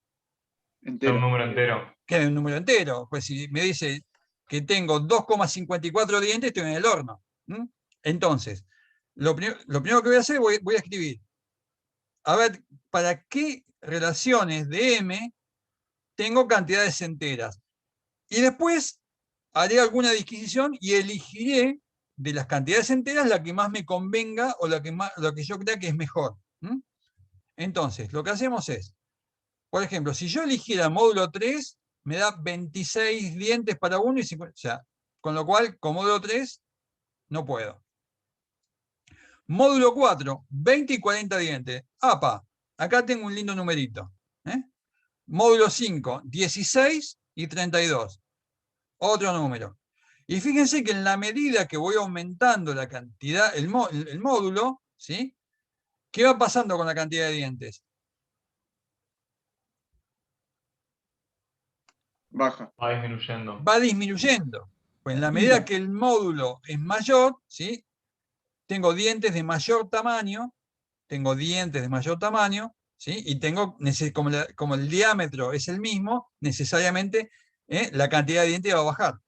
Es un Entero. número entero. Que es un número entero. Pues si me dice que tengo 2,54 dientes, estoy en el horno. Entonces, lo primero que voy a hacer, voy a escribir. A ver, ¿para qué relaciones de M tengo cantidades enteras? Y después haré alguna disquisición y elegiré de las cantidades enteras la que más me convenga o la que yo crea que es mejor. Entonces, lo que hacemos es, por ejemplo, si yo eligiera módulo 3, me da 26 dientes para uno y 50, o sea, con lo cual, con módulo 3, no puedo. Módulo 4, 20 y 40 dientes. ¡Apa! Acá tengo un lindo numerito. Módulo 5, 16 y 32. Otro número. Y fíjense que en la medida que voy aumentando la cantidad, el módulo, ¿sí? ¿Qué va pasando con la cantidad de dientes? Baja. Va disminuyendo. Va disminuyendo. Pues en la medida que el módulo es mayor, ¿sí? Tengo dientes de mayor tamaño, ¿sí? Y tengo, como el diámetro es el mismo, necesariamente la cantidad de dientes va a bajar.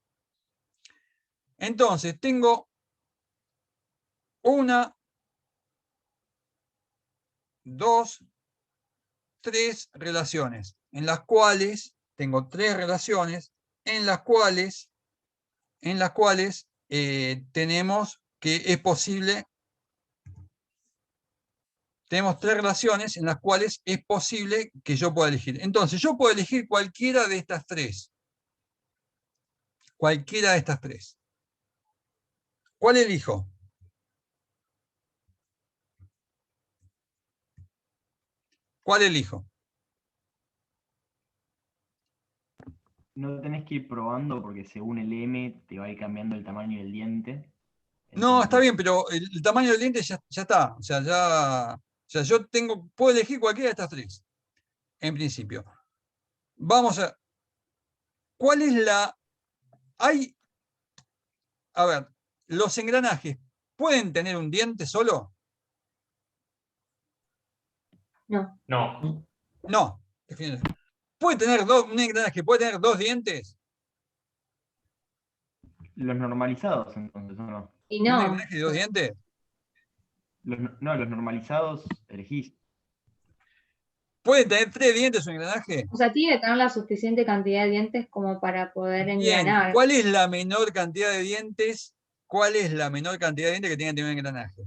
Entonces, tengo 1, 2, 3 relaciones, en las cuales tengo 3 relaciones, en las cuales tenemos que es posible, tenemos 3 relaciones en las cuales es posible que yo pueda elegir. Entonces, yo puedo elegir cualquiera de estas 3. Cualquiera de estas 3. ¿Cuál elijo? ¿Cuál elijo? No tenés que ir probando porque según el M te va a ir cambiando el tamaño del diente. No, está Entonces, bien, pero el tamaño del diente ya está. O sea, yo puedo elegir cualquiera de estas 3, en principio. Vamos a. ¿Cuál es la. A ver, ¿los engranajes pueden tener un diente solo? No. No. No. ¿Puede tener un engranaje puede tener 2 dientes? los normalizados, entonces, ¿o no? Y ¿Un no. engranaje de 2 dientes? No, los normalizados elegís. ¿Puede tener 3 dientes un engranaje? O sea, tiene que tener la suficiente cantidad de dientes como para poder Bien. engranar. ¿Cuál es la menor cantidad de dientes? ¿Cuál es la menor cantidad de dientes que tiene que tener un engranaje?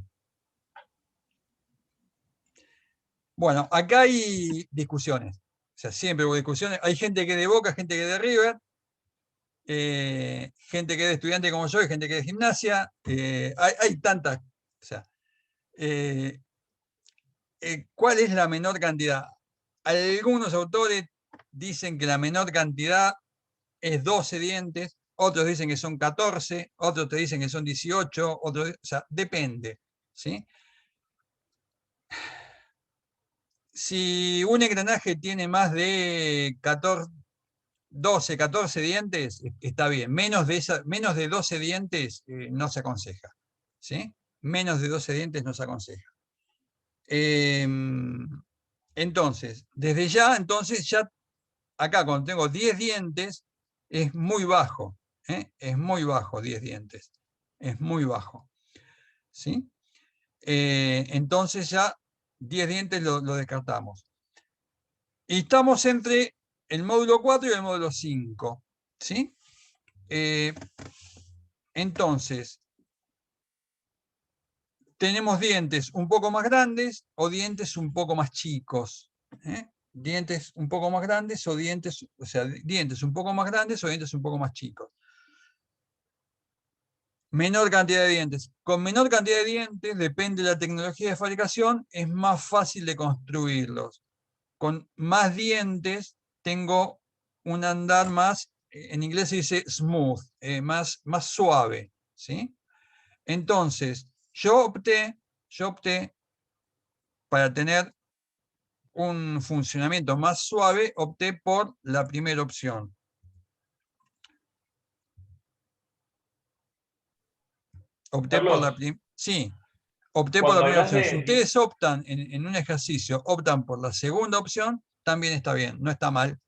Bueno, acá hay discusiones. O sea, siempre hubo discusiones. Hay gente que es de Boca, gente que es de River, gente que es de Estudiante como yo y gente que es de Gimnasia. Hay tantas. O sea, ¿cuál es la menor cantidad? Algunos autores dicen que la menor cantidad es 12 dientes, otros dicen que son 14, otros te dicen que son 18, otros, o sea, depende, ¿sí? Si un engranaje tiene más de 12, 14 dientes, está bien. Menos de 12 dientes no se aconseja, ¿sí? Menos de 12 dientes no se aconseja. Entonces, desde ya, acá cuando tengo 10 dientes, es muy bajo, es muy bajo 10 dientes, es muy bajo, ¿sí? Entonces ya 10 dientes lo descartamos. Y estamos entre el módulo 4 y el módulo 5, ¿sí? Entonces, tenemos dientes un poco más grandes o dientes un poco más chicos, dientes un poco más grandes o dientes, o sea, dientes un poco más grandes o dientes un poco más chicos. Menor cantidad de dientes. Con menor cantidad de dientes, depende de la tecnología de fabricación, es más fácil de construirlos. Con más dientes, tengo un andar más, en inglés se dice smooth, más suave, ¿sí? Entonces, yo opté para tener un funcionamiento más suave, opté por la primera opción. Opté por la primera. Sí, opté por la Cuando primera hablas opción. Si de... ustedes optan en un ejercicio, optan por la segunda opción, también está bien, no está mal.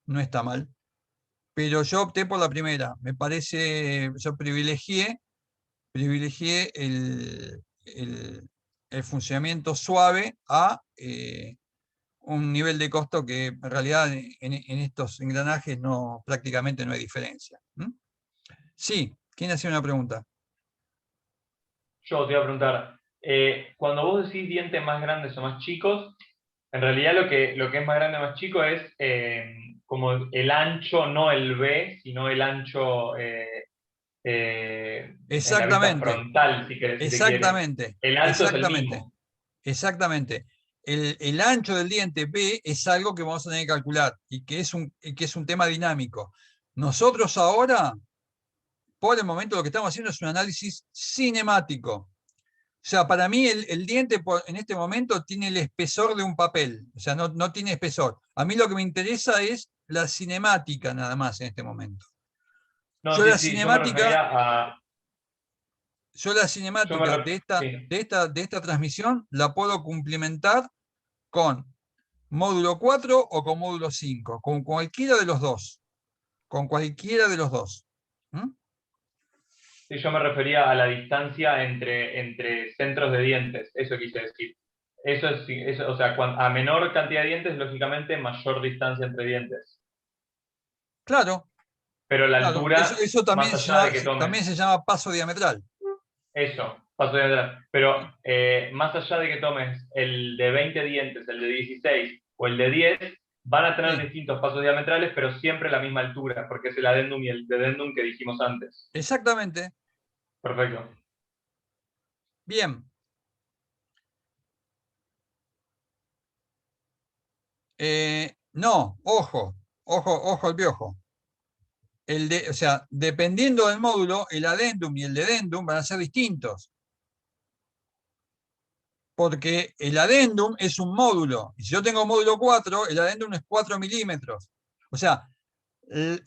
No está mal. Pero yo opté por la primera. Me parece, yo privilegié el funcionamiento suave a un nivel de costo que en realidad en estos engranajes prácticamente no hay diferencia. Sí, ¿quién hacía una pregunta? Yo te iba a preguntar, cuando vos decís dientes más grandes o más chicos, en realidad lo que es más grande o más chico es como el ancho, no el B, sino el ancho en la vista Exactamente, frontal, si te quieres. exactamente, El alto es el exactamente, mismo. exactamente. El ancho del diente B es algo que vamos a tener que calcular y que es un tema dinámico. Nosotros ahora, por el momento, lo que estamos haciendo es un análisis cinemático. O sea, para mí el diente en este momento tiene el espesor de un papel, o sea, no tiene espesor. A mí lo que me interesa es la cinemática nada más en este momento. No, Yo sí, la sí, yo me cinemática, refería a... de Sí. esta transmisión la puedo cumplimentar con módulo 4 o con módulo 5, con cualquiera de los dos. Con cualquiera de los dos. Sí, yo me refería a la distancia entre centros de dientes, eso quise decir. O sea, a menor cantidad de dientes, lógicamente, mayor distancia entre dientes. Claro, Pero la claro. altura, Eso más allá de que tomes... también se llama paso diametral. Eso, paso de atrás. Pero más allá de que tomes el de 20 dientes, el de 16 o el de 10, van a tener Sí, distintos pasos diametrales, pero siempre la misma altura, porque es el adendum y el dedendum que dijimos antes. exactamente. Perfecto. Bien. No, ojo al piojo. O sea, dependiendo del módulo, el adendum y el dedendum van a ser distintos. Porque el adendum es un módulo. Y si yo tengo módulo 4, el adendum es 4 milímetros. O sea, el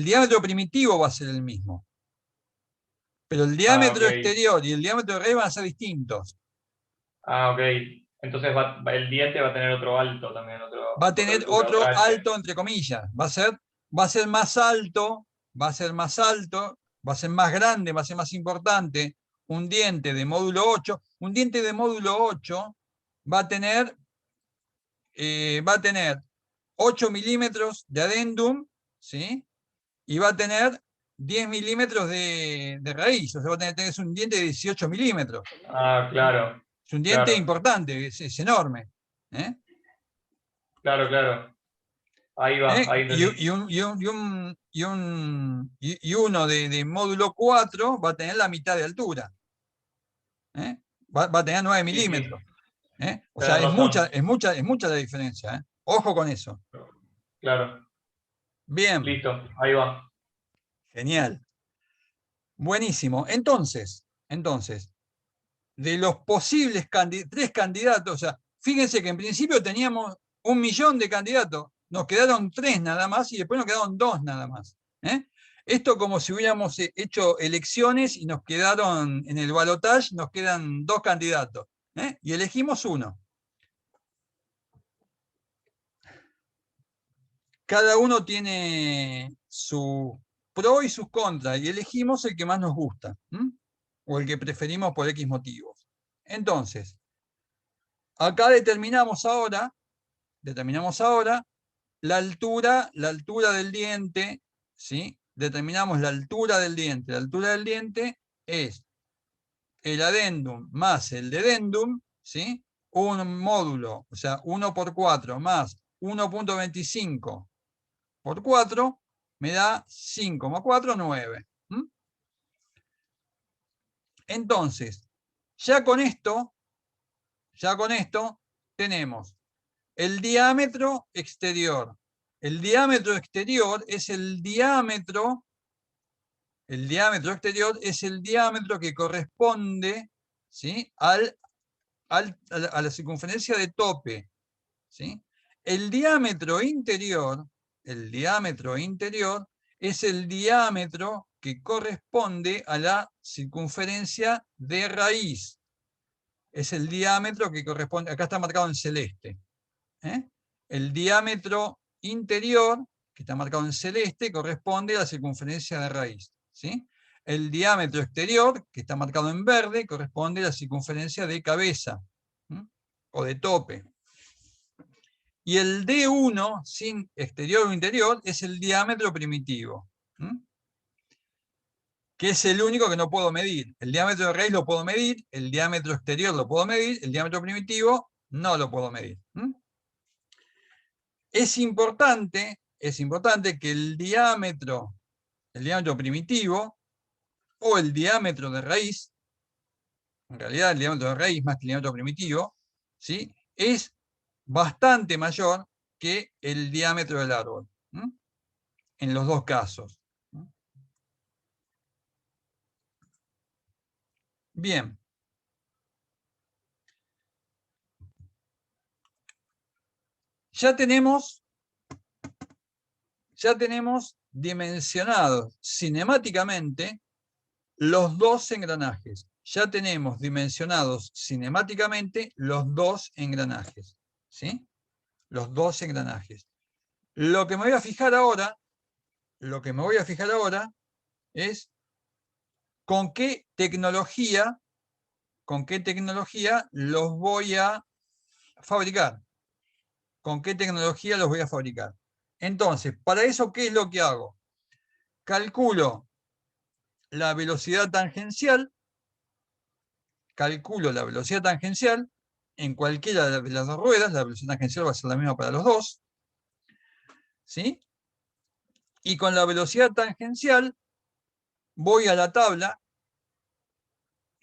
diámetro primitivo va a ser el mismo. Pero el Ah, diámetro ok. exterior y el diámetro de raíz van a ser distintos. Ah, ok. Entonces el diente va a tener otro alto también, Va a otra tener altura, otro otra H. alto, entre comillas. Va a ser más alto, va a ser más alto, va a ser más grande, va a ser más importante. Un diente de módulo 8, un diente de módulo 8 va a tener 8 milímetros de adendum, ¿sí? Y va a tener 10 milímetros de raíz, o sea, va a tener un diente de 18 milímetros. Ah, claro. Es un diente Claro. importante, es enorme. ¿Eh? Claro, claro. Ahí va, ¿Eh? ahí entendí. Y uno de módulo 4 va a tener la mitad de altura. ¿Eh? Va a tener 9 Sí, sí, milímetros. ¿Eh? O tenés sea, razón. es mucha la diferencia. ¿Eh? Ojo con eso. Claro, Bien, listo, ahí va. genial. Buenísimo. Entonces, de los posibles 3 candidatos, o sea, fíjense que en principio teníamos 1 millón de candidatos, nos quedaron 3 nada más y después nos quedaron 2 nada más. ¿Eh? Esto como si hubiéramos hecho elecciones y nos quedaron en el balotaje, nos quedan 2 candidatos. ¿Eh? Y elegimos uno. Cada uno tiene su pro y sus contras y elegimos el que más nos gusta. O el que preferimos por X motivos. Entonces, acá determinamos ahora la altura del diente, ¿sí? Determinamos la altura del diente. La altura del diente es el adendum más el dedendum, ¿sí? Un módulo, o sea, 1 por 4 más 1.25 por 4 me da 5,4, 9. Entonces, ya con esto tenemos el diámetro exterior. El diámetro exterior es el diámetro exterior es el diámetro que corresponde, ¿sí? a la circunferencia de tope. ¿Sí? El diámetro interior es el diámetro que corresponde a la circunferencia de raíz. Es el diámetro que corresponde, acá está marcado en celeste. ¿Eh? El diámetro interior, que está marcado en celeste, corresponde a la circunferencia de raíz. ¿Sí? El diámetro exterior, que está marcado en verde, corresponde a la circunferencia de cabeza, o de tope. Y el D1, sin exterior o interior, es el diámetro primitivo, que es el único que no puedo medir. El diámetro de raíz lo puedo medir, el diámetro exterior lo puedo medir, el diámetro primitivo no lo puedo medir. Es importante que el diámetro primitivo o el diámetro de raíz, en realidad el diámetro de raíz más que el diámetro primitivo, ¿sí? Es bastante mayor que el diámetro del árbol, en los dos casos. Bien. Ya tenemos dimensionados cinemáticamente los dos engranajes. Ya tenemos dimensionados cinemáticamente los dos engranajes. ¿Sí? Los dos engranajes. Lo que me voy a fijar ahora es con qué tecnología los voy a fabricar. ¿Con qué tecnología los voy a fabricar? Entonces, para eso, ¿qué es lo que hago? Calculo la velocidad tangencial en cualquiera de las dos ruedas, la velocidad tangencial va a ser la misma para los dos, ¿sí? Y con la velocidad tangencial voy a la tabla,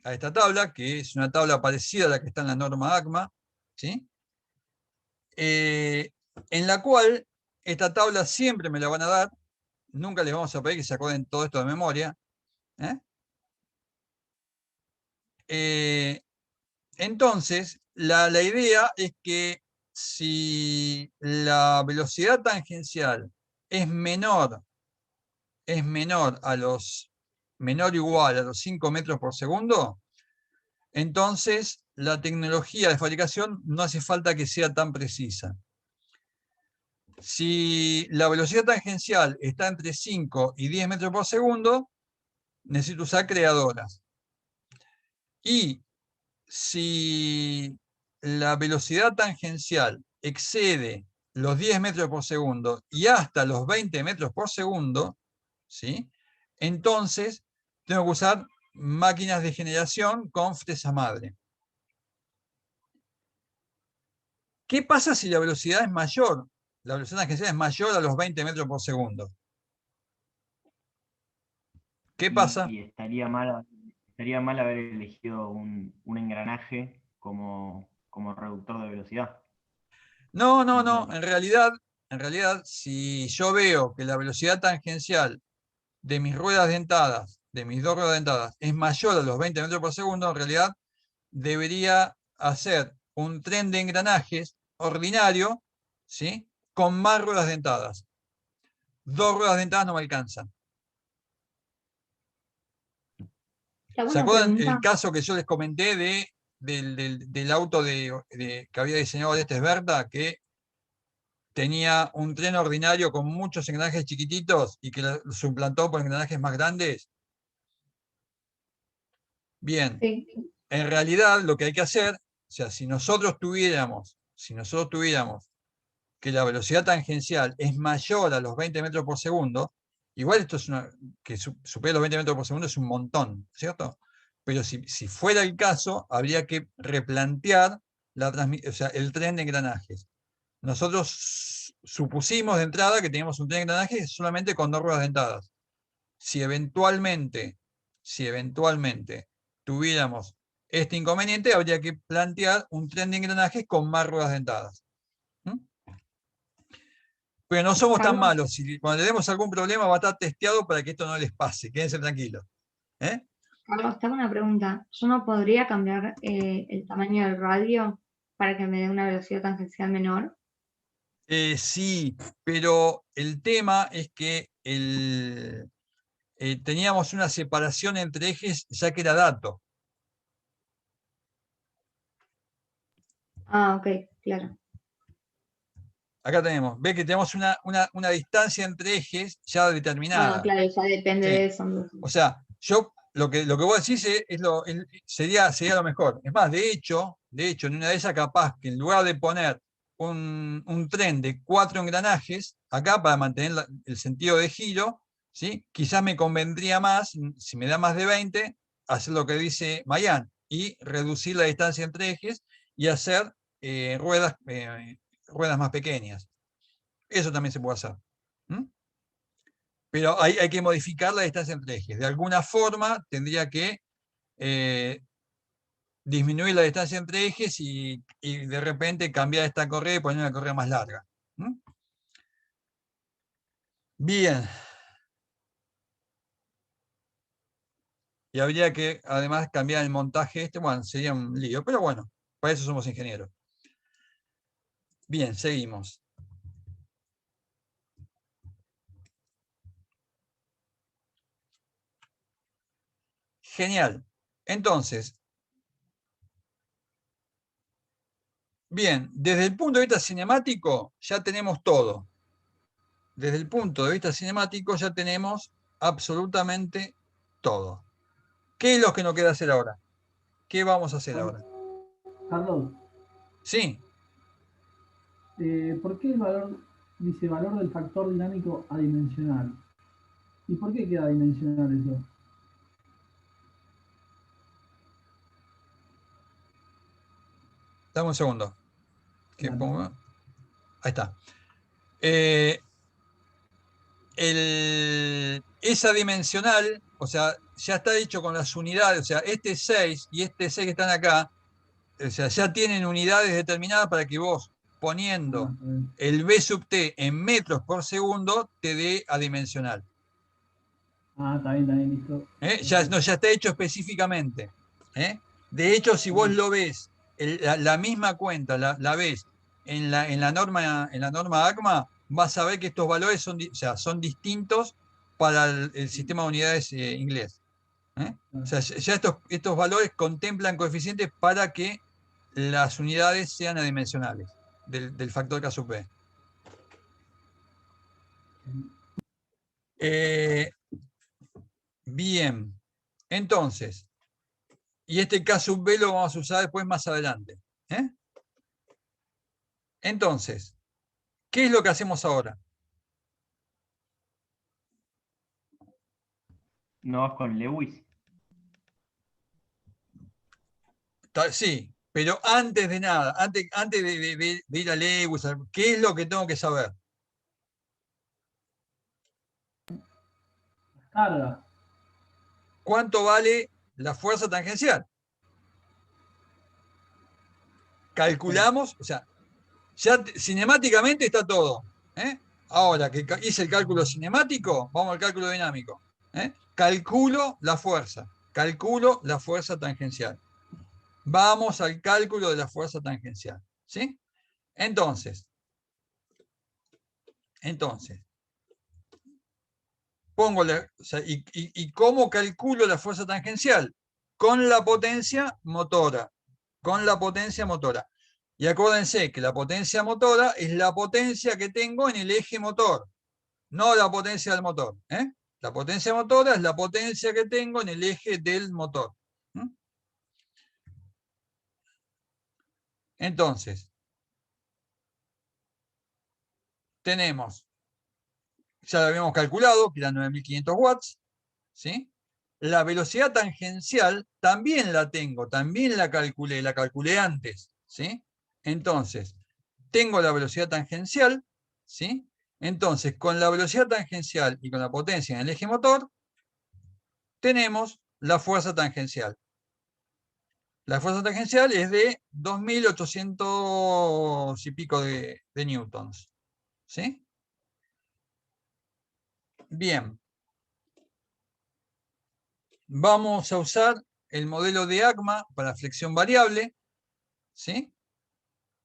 a esta tabla, que es una tabla parecida a la que está en la norma ACMA, ¿sí? En la cual esta tabla siempre me la van a dar, nunca les vamos a pedir que se acuerden todo esto de memoria. Entonces, la idea es que si la velocidad tangencial es menor o igual a los 5 metros por segundo, entonces la tecnología de fabricación no hace falta que sea tan precisa. Si la velocidad tangencial está entre 5 y 10 metros por segundo, necesito usar creadoras. Y si la velocidad tangencial excede los 10 metros por segundo y hasta los 20 metros por segundo, ¿sí? Entonces tengo que usar máquinas de generación con fresa madre. ¿Qué pasa si la velocidad es mayor? La velocidad tangencial es mayor a los 20 metros por segundo. ¿Qué pasa? Y estaría mal haber elegido un engranaje como reductor de velocidad. No, no, no. Entonces, En realidad, si yo veo que la velocidad tangencial de mis ruedas dentadas, de mis dos ruedas dentadas, es mayor a los 20 metros por segundo, en realidad debería hacer un tren de engranajes ordinario, ¿sí? Con más ruedas dentadas. Dos ruedas dentadas no me alcanzan. Te hago ¿Se una acuerdan el pregunta. caso que yo les comenté del auto que había diseñado este Berta, que tenía un tren ordinario con muchos engranajes chiquititos y que lo suplantó por engranajes más grandes? Bien, Sí. en realidad lo que hay que hacer, o sea, si nosotros tuviéramos que la velocidad tangencial es mayor a los 20 metros por segundo, igual esto es que supere los 20 metros por segundo es un montón, ¿cierto? Pero si fuera el caso, habría que replantear o sea, el tren de engranajes. Nosotros supusimos de entrada que teníamos un tren de engranajes solamente con dos ruedas dentadas. Si eventualmente tuviéramos este inconveniente, habría que plantear un tren de engranajes con más ruedas dentadas. ¿Mm? Pero no somos tan Carlos, malos. Si cuando le demos algún problema va a estar testeado para que esto no les pase. Quédense tranquilos. ¿Eh? Carlos, te hago una pregunta. ¿Yo no podría cambiar el tamaño del radio para que me dé una velocidad tangencial menor? Sí, pero el tema es que teníamos una separación entre ejes ya que era dato. Ah, ok, claro. Acá tenemos, ve que tenemos una distancia entre ejes ya Ah, determinada. claro, ya depende Sí. de eso. O sea, yo lo que vos decís sería lo mejor. Es más, de hecho, en una de esas capaz que en lugar de poner un tren de 4 engranajes, acá para mantener el sentido de giro, ¿sí? Quizás me convendría más, si me da más de 20, hacer lo que dice Mayan y reducir la distancia entre ejes y hacer ruedas más pequeñas. Eso también se puede hacer. ¿Mm? Pero hay que modificar la distancia entre ejes. De alguna forma tendría que disminuir la distancia entre ejes y de repente cambiar esta correa y poner una correa más larga. ¿Mm? Bien. Y habría que además cambiar el montaje este. Bueno, sería un lío, pero bueno, para eso somos ingenieros. Bien, seguimos. Genial. Entonces, bien, desde el punto de vista cinemático ya tenemos todo. Desde el punto de vista cinemático ya tenemos absolutamente todo. ¿Qué es lo que nos queda hacer ahora? ¿Qué vamos a hacer ahora? Carlos, Sí, ¿por qué el valor dice valor del factor dinámico adimensional? ¿Y por qué queda adimensional eso? dame un segundo. Que Dale. pongo. Ahí está. Eh, esa dimensional, o sea, ya está hecho con las unidades, o sea, este 6 y este 6 que están acá, o sea, ya tienen unidades determinadas para que vos, Ah, poniendo está bien. el B sub t en metros por segundo, te dé adimensional. Ah, está bien, listo. Ya, no, ya está hecho específicamente. De hecho, si vos lo ves, la misma cuenta la ves en la norma ACMA, vas a ver que estos valores o sea, son distintos para el sistema de unidades inglés. O sea, ya estos valores contemplan coeficientes para que las unidades sean adimensionales del factor K sub P. Bien, entonces, y este K sub B lo vamos a usar después más adelante. Entonces, ¿qué es lo que hacemos ahora? ¿no vas con Lewis? Sí, Pero antes de nada, antes de ir a Lewis, ¿qué es lo que tengo que saber? Carga. ¿Cuánto vale la fuerza tangencial? Calculamos, o sea, ya cinemáticamente está todo. Ahora que hice el cálculo cinemático, vamos al cálculo dinámico. Calculo la fuerza tangencial. Vamos al cálculo de la fuerza tangencial. ¿Sí? Entonces, pongo ¿y cómo calculo la fuerza tangencial? Con la potencia motora. Con la potencia motora. Y acuérdense que la potencia motora es la potencia que tengo en el eje motor, no la potencia del motor. La potencia motora es la potencia que tengo en el eje del motor. Entonces, tenemos, ya lo habíamos calculado, que eran 9500 watts, ¿sí? La velocidad tangencial también la tengo, también la calculé antes, ¿sí? Entonces, tengo la velocidad tangencial, ¿sí? Entonces, con la velocidad tangencial y con la potencia en el eje motor, tenemos la fuerza tangencial. La fuerza tangencial es de 2800 y pico de newtons, ¿sí? Bien. Vamos a usar el modelo de ACMA para flexión variable, ¿sí?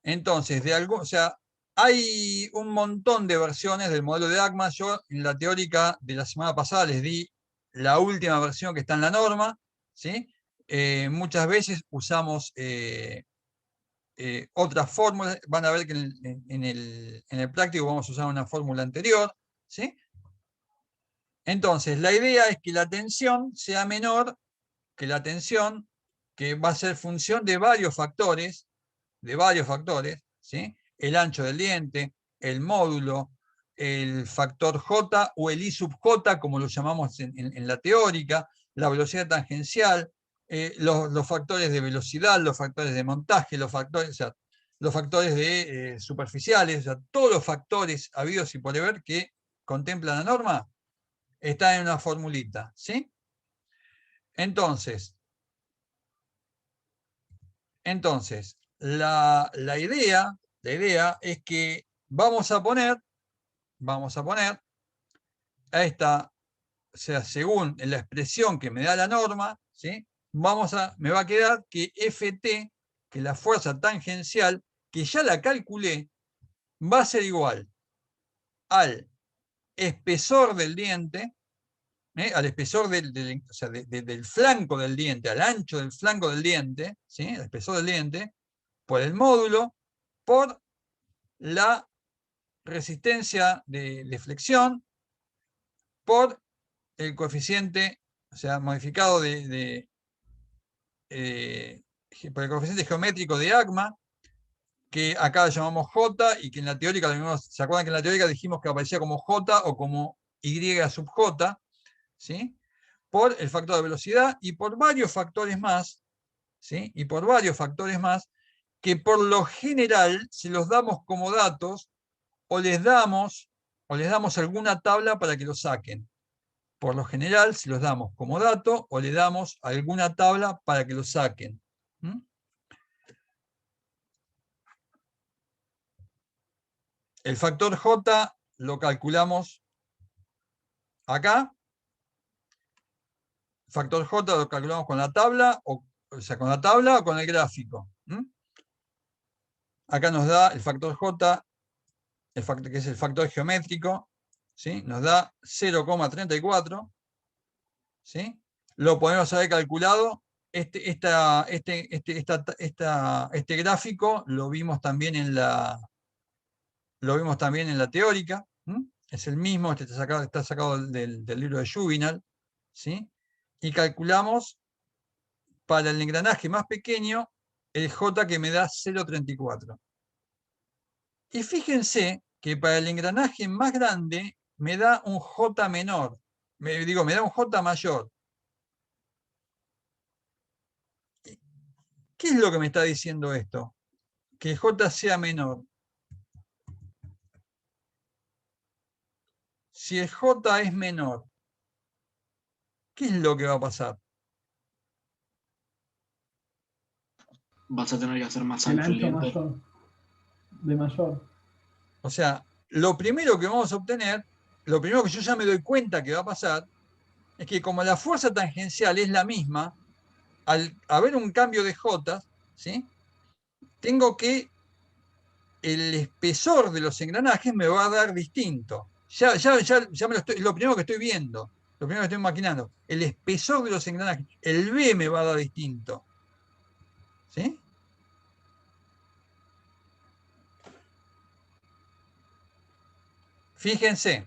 Entonces, o sea, hay un montón de versiones del modelo de ACMA. Yo en la teórica de la semana pasada les di la última versión que está en la norma, ¿sí? Muchas veces usamos otras fórmulas. Van a ver que en el práctico vamos a usar una fórmula anterior, ¿sí? Entonces, la idea es que la tensión sea menor que la tensión, que va a ser función de varios factores, ¿sí? El ancho del diente, el módulo, el factor J o el I sub J, como lo llamamos en la teórica, la velocidad tangencial, los factores de velocidad, los factores de montaje, los factores de, superficiales, o sea, todos los factores habidos y por haber que contempla la norma están en una formulita, ¿sí? Entonces, la idea es que vamos a poner a esta, o sea, según la expresión que me da la norma, ¿sí? Me va a quedar que Ft, que la fuerza tangencial, que ya la calculé, va a ser igual al espesor del diente, al espesor o sea, del flanco del diente, al ancho del flanco del diente, ¿sí? El espesor del diente, por el módulo, por la resistencia de flexión, por el coeficiente, o sea, modificado por el coeficiente geométrico de ACMA, que acá lo llamamos J, y que en la teórica, ¿se acuerdan que en la teórica dijimos que aparecía como J o como Y sub J? ¿Sí? Por el factor de velocidad y por varios factores más, ¿sí? Y por varios factores más, que por lo general se los damos como datos o les damos alguna tabla para que lo saquen. Por lo general se los damos como dato o le damos alguna tabla para que lo saquen. El factor J lo calculamos acá. El factor J lo calculamos con la tabla, o sea, con la tabla o con el gráfico. Acá nos da el factor J, que es el factor geométrico, ¿sí? Nos da 0,34. ¿Sí? Lo podemos haber calculado. Este gráfico lo vimos también en la teórica. Es el mismo, está sacado del libro de Juvenal, ¿sí? Y calculamos para el engranaje más pequeño el J, que me da 0,34. Y fíjense que para el engranaje más grande me da un J menor. Me da un J mayor. ¿Qué es lo que me está diciendo esto? Que J sea menor. Si el J es menor, ¿qué es lo que va a pasar? Vas a tener que hacer más El ancho el ancho diente. mayor. De mayor. O sea, lo primero que vamos a obtener, lo primero que yo ya me doy cuenta que va a pasar, es que como la fuerza tangencial es la misma, al haber un cambio de J, ¿sí? Tengo que el espesor de los engranajes me va a dar distinto. Ya lo primero que estoy viendo, lo primero que estoy maquinando, el espesor de los engranajes, el B me va a dar distinto. ¿Sí? Fíjense,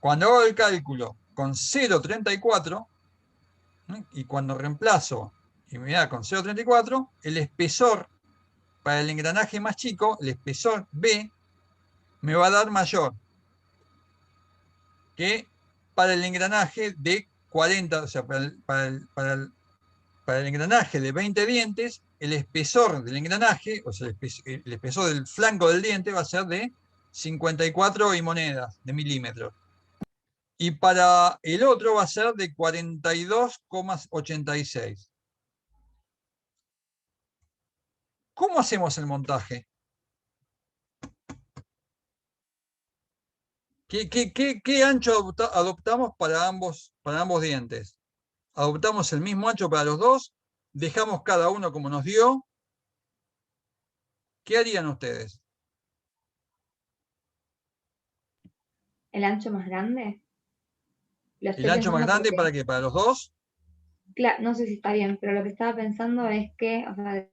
cuando hago el cálculo con 0,34 y cuando reemplazo y me da con 0,34, el espesor para el engranaje más chico, el espesor B, me va a dar mayor que para el engranaje de 40, o sea, para el engranaje de 20 dientes, el espesor del engranaje, o sea, el espesor del flanco del diente va a ser de 54 y monedas de milímetros. Y para el otro va a ser de 42,86. ¿Cómo hacemos el montaje? ¿Qué ancho adoptamos para ambos dientes? ¿Adoptamos el mismo ancho para los dos? ¿Dejamos cada uno como nos dio? ¿Qué harían ustedes? ¿El ancho más grande? Lo ¿El estoy ancho más pensando grande porque, para qué? ¿Para los dos? claro, no sé si está bien, pero lo que estaba pensando es que, o sea,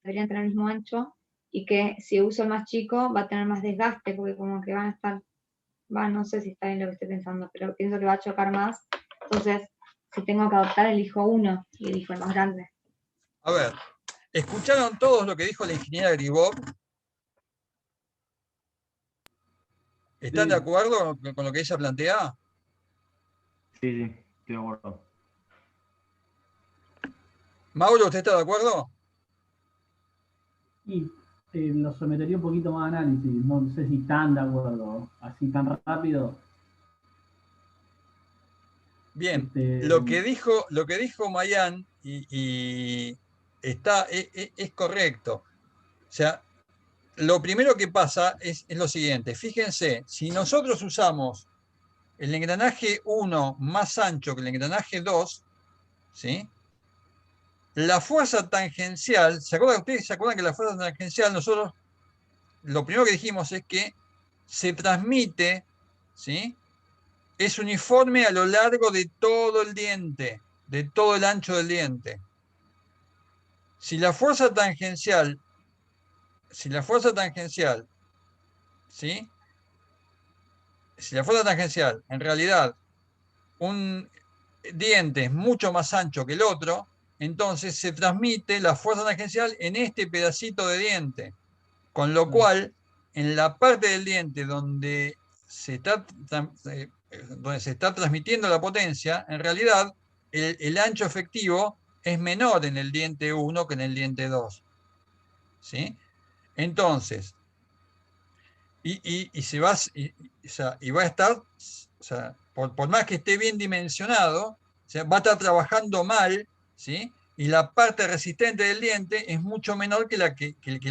deberían tener el mismo ancho y que si uso el más chico va a tener más desgaste porque como que van a estar, no sé si está bien lo que estoy pensando, pero pienso que va a chocar más. Entonces, si tengo que adoptar, elijo uno y elijo el más grande. A ver, ¿escucharon todos lo que dijo la ingeniera Gribov? ¿Están de Sí. acuerdo con lo que ella plantea? Sí, sí, estoy de acuerdo. Mauro, ¿usted está de acuerdo? Y lo sometería un poquito más a análisis. No sé si tan de acuerdo. Así tan rápido. Bien, Este, lo que dijo Mayan y es correcto. O sea, lo primero que pasa es lo siguiente. Fíjense, si nosotros usamos el engranaje 1 más ancho que el engranaje 2, ¿sí? La fuerza tangencial, ¿ustedes se acuerdan que la fuerza tangencial nosotros, lo primero que dijimos es que se transmite, ¿sí? Es uniforme a lo largo de todo el diente, de todo el ancho del diente. Si la fuerza tangencial, ¿sí? Si la fuerza tangencial, en realidad, un diente es mucho más ancho que el otro, entonces se transmite la fuerza tangencial en este pedacito de diente. Con lo cual, en la parte del diente donde se está transmitiendo la potencia, en realidad el ancho efectivo es menor en el diente 1 que en el diente 2. ¿Sí? Entonces, va a estar, o sea, por más que esté bien dimensionado, o sea, va a estar trabajando mal, ¿sí? Y la parte resistente del diente es mucho menor que la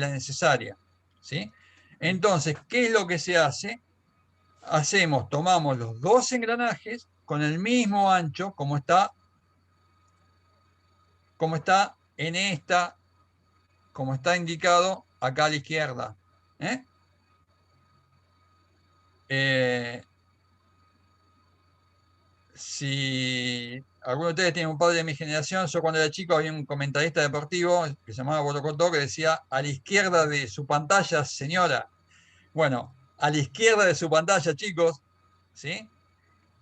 necesaria, ¿sí? Entonces, ¿qué es lo que se hace? Tomamos los dos engranajes con el mismo ancho, como está como está indicado acá a la izquierda. Si alguno de ustedes tiene un padre de mi generación, yo cuando era chico había un comentarista deportivo que se llamaba Borocotó que decía: a la izquierda de su pantalla, señora. Bueno, a la izquierda de su pantalla, chicos, ¿sí?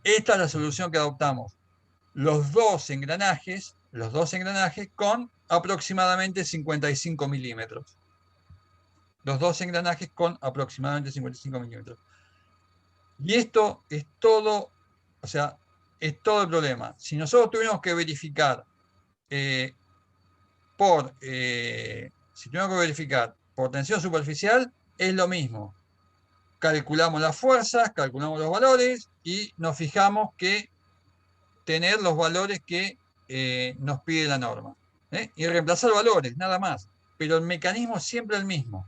Esta es la solución que adoptamos. Los dos engranajes con aproximadamente 55 milímetros. Los dos engranajes con aproximadamente 55 milímetros. Y esto es todo, o sea, es todo el problema. Si nosotros tuviéramos que verificar por tensión superficial, es lo mismo. Calculamos las fuerzas, calculamos los valores y nos fijamos que tener los valores que nos pide la norma. Y reemplazar valores, nada más. Pero el mecanismo es siempre el mismo.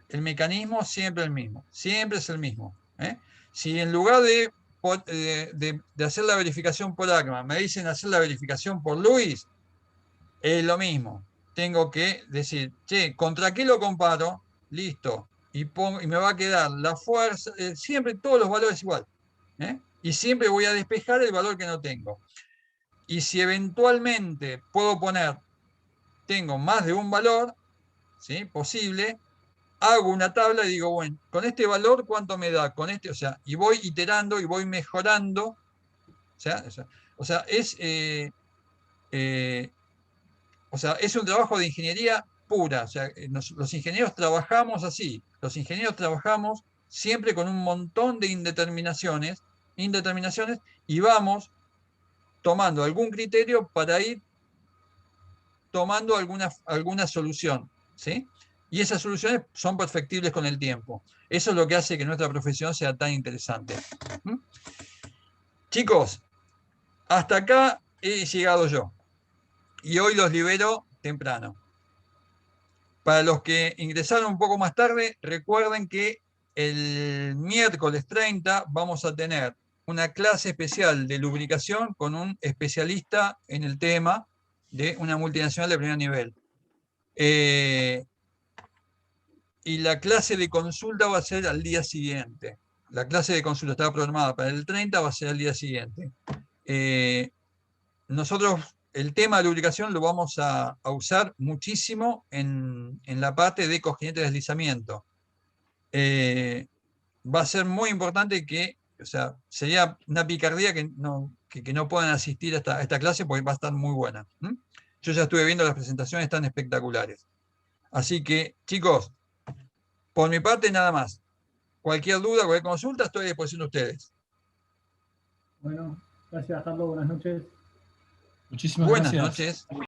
El mecanismo siempre el mismo. Siempre es el mismo. Si en lugar de hacer la verificación por Ackermann me dicen hacer la verificación por Lewis, es lo mismo. Tengo que decir, che, ¿contra qué lo comparo? Listo. Y me va a quedar la fuerza, siempre todos los valores igual. Y siempre voy a despejar el valor que no tengo. Y si eventualmente puedo poner, tengo más de un valor, ¿sí? Posible, hago una tabla y digo, bueno, con este valor, ¿cuánto me da? Con este, o sea, y voy iterando y voy mejorando. O sea, es un trabajo de ingeniería pura. O sea, los ingenieros trabajamos así. Los ingenieros trabajamos siempre con un montón de indeterminaciones y vamos tomando algún criterio para ir tomando alguna solución, ¿sí? Y esas soluciones son perfectibles con el tiempo. Eso es lo que hace que nuestra profesión sea tan interesante. Chicos, hasta acá he llegado yo. Y hoy los libero temprano. Para los que ingresaron un poco más tarde, recuerden que el miércoles 30 vamos a tener una clase especial de lubricación con un especialista en el tema de una multinacional de primer nivel. Y la clase de consulta va a ser al día siguiente. La clase de consulta estaba programada para el 30, va a ser al día siguiente. Nosotros el tema de lubricación lo vamos a usar muchísimo en la parte de cojinete de deslizamiento. Va a ser muy importante que, o sea, sería una picardía que no puedan asistir a esta clase porque va a estar muy buena. Yo ya estuve viendo las presentaciones tan espectaculares. Así que, chicos, por mi parte nada más. Cualquier duda, cualquier consulta, estoy a disposición de ustedes. Bueno, gracias, Carlos. Buenas noches. Muchísimas Buenas gracias. noches.